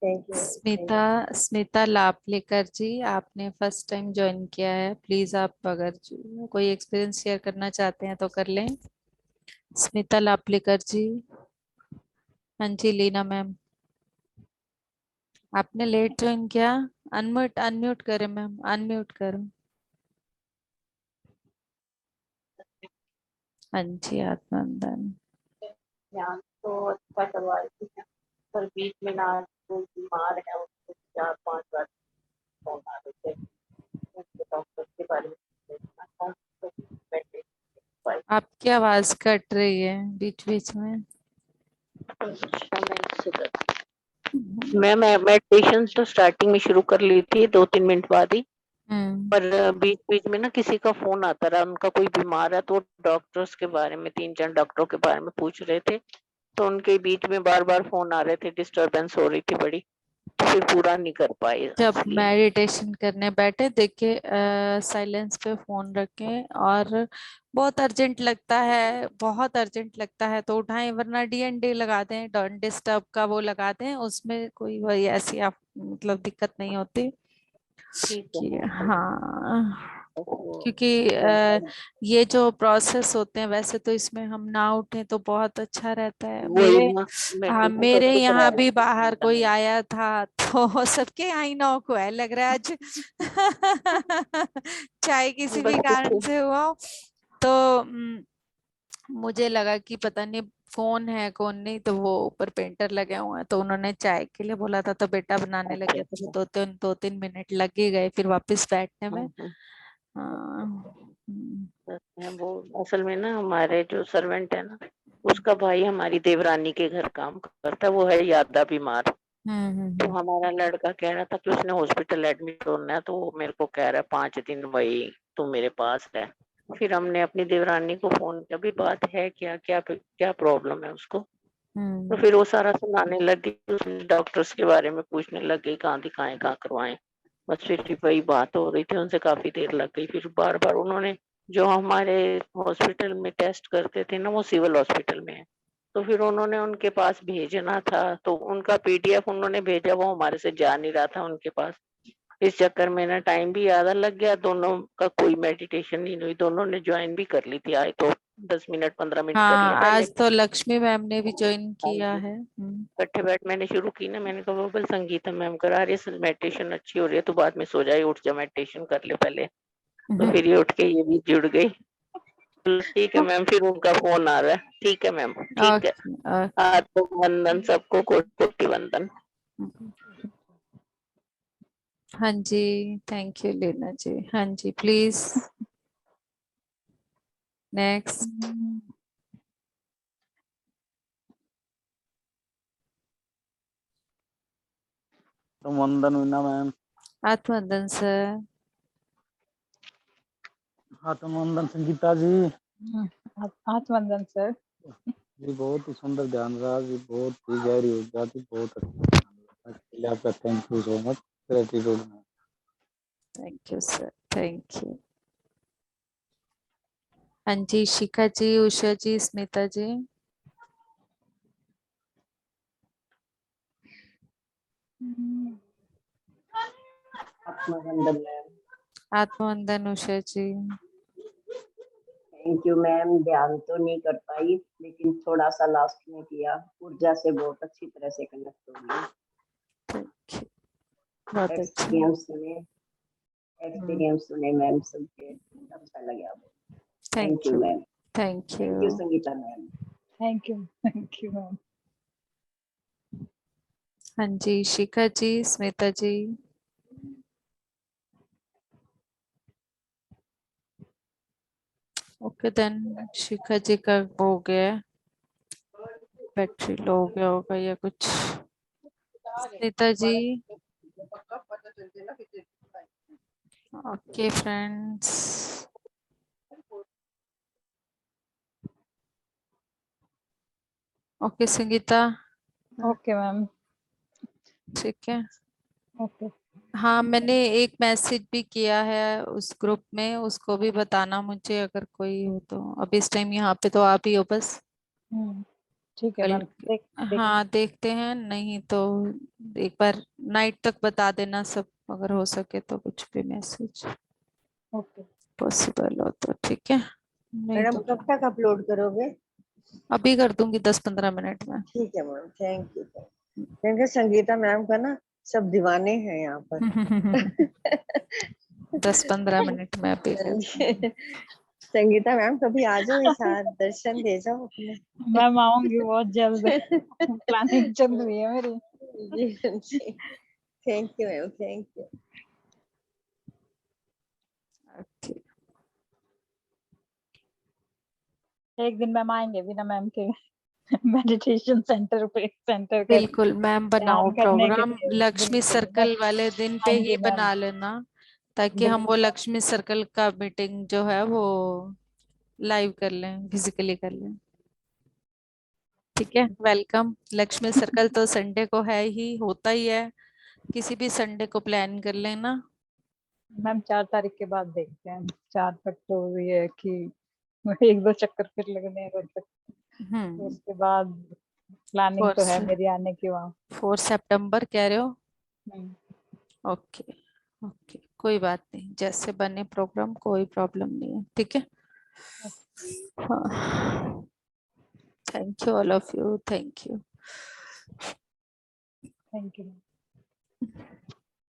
Thank you. स्मिता, स्मिता लापलेकर जी, आपने फर्स्ट टाइम ज्वाइन किया है, प्लीज आप अगर कोई एक्सपीरियंस शेयर करना चाहते हैं तो कर लें। स्मिता लापलेकर जी। हाँ जी लीना मैम, आपने लेट ज्वाइन किया। अनम्यूट अनम्यूट करें मैम, अनम्यूट करो। हाँ जी आत्मंदन। ध्यान तो अच्छा करवा रही थी, पर बीच में ना जो बीमार है उसको 4-5 बार फोन आ रहे थे उनके डॉक्टर के बारे में देखना था, तो बैठे पाई। आपकी आवाज कट रही है बीच बीच में। मैं मेडिटेशन तो स्टार्टिंग में शुरू कर ली थी 2-3 मिनट बाद ही, हम्म पर बीच बीच में ना किसी का फोन आता रहा, उनका कोई बीमार है तो डॉक्टर्स के बारे में 3-4 डॉक्टरों के बारे में पूछ रहे थे, तो उनके बीच में बार बार फोन आ रहे थे, डिस्टरबेंस हो रही थी बड़ी, तो फिर पूरा नहीं कर पाए जब इसलिए। मेडिटेशन करने बैठे देखिए, साइलेंस पे फोन रखें, और बहुत अर्जेंट लगता है, बहुत अर्जेंट लगता है तो उठाएं, वरना डीएनडी लगा दें, डोंट डिस्टर्ब का वो लगा दें, उसमें कोई वही ऐसी आप मतलब दिक्कत नहीं होती। ठीक है कि मैम, हाँ, तो क्योंकि ये जो प्रोसेस होते हैं, वैसे तो इसमें हम ना उठे तो बहुत अच्छा रहता है। वही मेरे, ना हाँ मेडिटेशन मेरे सबसे करा यहाँ रहे भी थे बाहर कोई मैम। आया था तो सबके आई नौ को है लग रहा है आज चाहे किसी भी बस कारण कुछ से हुआ हो। तो मुझे लगा कि पता नहीं फोन है कौन नहीं, तो वो ऊपर पेंटर लगे हुए हैं, तो उन्होंने चाय के लिए बोला था, तो बेटा बनाने अच्छा लगे, तो वो अच्छा। 2-3 मिनट लग ही गए फिर वापस बैठने में। हम्म। हाँ, बस मैं वो असल में ना हमारे जो सर्वेंट है ना, उसका भाई हमारी देवरानी के घर काम करता है, वो है यादा बीमार। तो हम्म। हमारा लड़का कह रहा था कि उसने हॉस्पिटल एडमिट होना है, तो वो मेरे को कह रहा है 5 दिन वही तो मेरे पास है। फिर हमने अपनी देवरानी को फोन किया, भी बात है क्या, क्या क्या प्रॉब्लम है उसको। तो हम्म फिर वो सारा सुनाने लगी, डॉक्टर्स के बारे में पूछने लग गई, कहाँ दिखाएं कहाँ करवाएं। बस फिर वही बात हो रही थी उनसे, काफी देर लग गई। फिर बार बार उन्होंने, जो हमारे हॉस्पिटल में टेस्ट करते थे ना, वो सिविल हॉस्पिटल में है, तो फिर उन्होंने उनके पास भेजना था, तो उनका पीडीएफ उन्होंने भेजा, वो हमारे से जा नहीं रहा था उनके पास। इस चक्कर में ना टाइम भी ज्यादा लग गया, दोनों का कोई मेडिटेशन नहीं हुई। दोनों ने ज्वाइन भी कर ली थी, आए तो 10 मिनट 15 मिनट कर हाँ, लिया पहले। आज तो लक्ष्मी मैम ने भी ज्वाइन हाँ किया जी, है। इकट्ठे बैठ मैंने शुरू की ना, मैंने कहा वो बोल संगीता मैम करा रही है मेडिटेशन, अच्छी हो रही है, तो बाद में सो जाए, उठ जा मेडिटेशन कर ले पहले। तो फिर ये उठ के ये भी जुड़ गई। बोला, ठीक है मैम, फिर उनका फोन आ रहा है। ठीक है मैम, ठीक है। Okay okay. आत्म वंदन, सबको कोटि कोटि वंदन। हाँ जी, थैंक यू लीना जी। हाँ जी प्लीज, नेक्स्ट। तो वंदन वीना मैम। आत्मवंदन सर। आत्मवंदन संगीता जी। आत्मवंदन सर। जी बहुत ही सुंदर ध्यान रहा जी, बहुत ही गहरी ऊर्जा थी, बहुत अच्छा ध्यान रहा। इसके लिए आपका thank you so much, gratitude में। Thank you sir, thank you. हाँ जी शिखा जी, उषा जी, स्मिता जी। आत्मवंदन मैम। आत्मवंदन Usha ji. Thank you ma'am, ध्यान तो नहीं कर पाई लेकिन थोड़ा सा लास्ट में किया, ऊर्जा से बहुत अच्छी तरह से कनेक्ट हो गई। बहुत अच्छा। एक्सपीरियंस सुने मैम सबके, अच्छा लगा। Thank you you ma'am. Thank thank you you. Sangeeta ma'am. Thank you ma'am. हाँ जी शिखा जी, स्मिता जी। ओके देन शिखा जी का हो गया, बैटरी लो हो गया होगा या कुछ। Smita ji. Okay friends, okay Sangeeta. Okay ma'am. ठीक है। ओके। हाँ मैंने एक मैसेज भी किया है उस ग्रुप में, उसको भी बताना मुझे अगर कोई हो तो। अब इस टाइम यहाँ पे तो आप ही हो बस। ठीक है कल मैम। हाँ देखते हैं, नहीं तो एक बार नाइट तक बता देना सब, अगर हो सके तो कुछ भी मैसेज ओके। पॉसिबल हो तो ठीक है, नहीं मैडम तो कब तक अपलोड करोगे? अभी कर दूंगी 10-15 मिनट में। ठीक है मैम, थैंक यू। क्योंकि संगीता मैम का ना सब दीवाने हैं यहाँ पर। 10-15 मिनट में अभी कर दूंगी। संगीता मैम कभी आ जाओ, इस हाथ दर्शन दे जाओ अपने। मैम आऊंगी बहुत जल्द। प्लानिंग चल रही है मेरी। जी thank you ma'am, thank you. Okay एक दिन मैम आएंगे बिना मैम के मेडिटेशन सेंटर का बिल्कुल मैम, बनाओ ध्यान करने के प्रोग्राम लिए। लक्ष्मी बिल्कुल सर्कल वाले दिन पे हाँ ही जी मैम। बना लेना, ताकि हम वो बिल्कुल लक्ष्मी सर्कल का मीटिंग जो है वो लाइव कर लें, फिजिकली कर लें। ठीक है, वेलकम। लक्ष्मी सर्कल तो संडे को है ही, होता ही है, किसी भी संडे को प्लान कर लेना। मैम 4 तारीख के बाद देखते हैं। 4 तक तो ये है कि 1-2 चक्कर फिर लगने हैं तब तक। उसके बाद प्लानिंग तो है मेरी आने की वहाँ। 4 सितंबर कह रहे हो? हम्म। ओके ओके, कोई बात नहीं, जैसे बने प्रोग्राम कोई प्रॉब्लम नहीं है, ठीक है। हाँ thank you all of you, thank you. Thank you.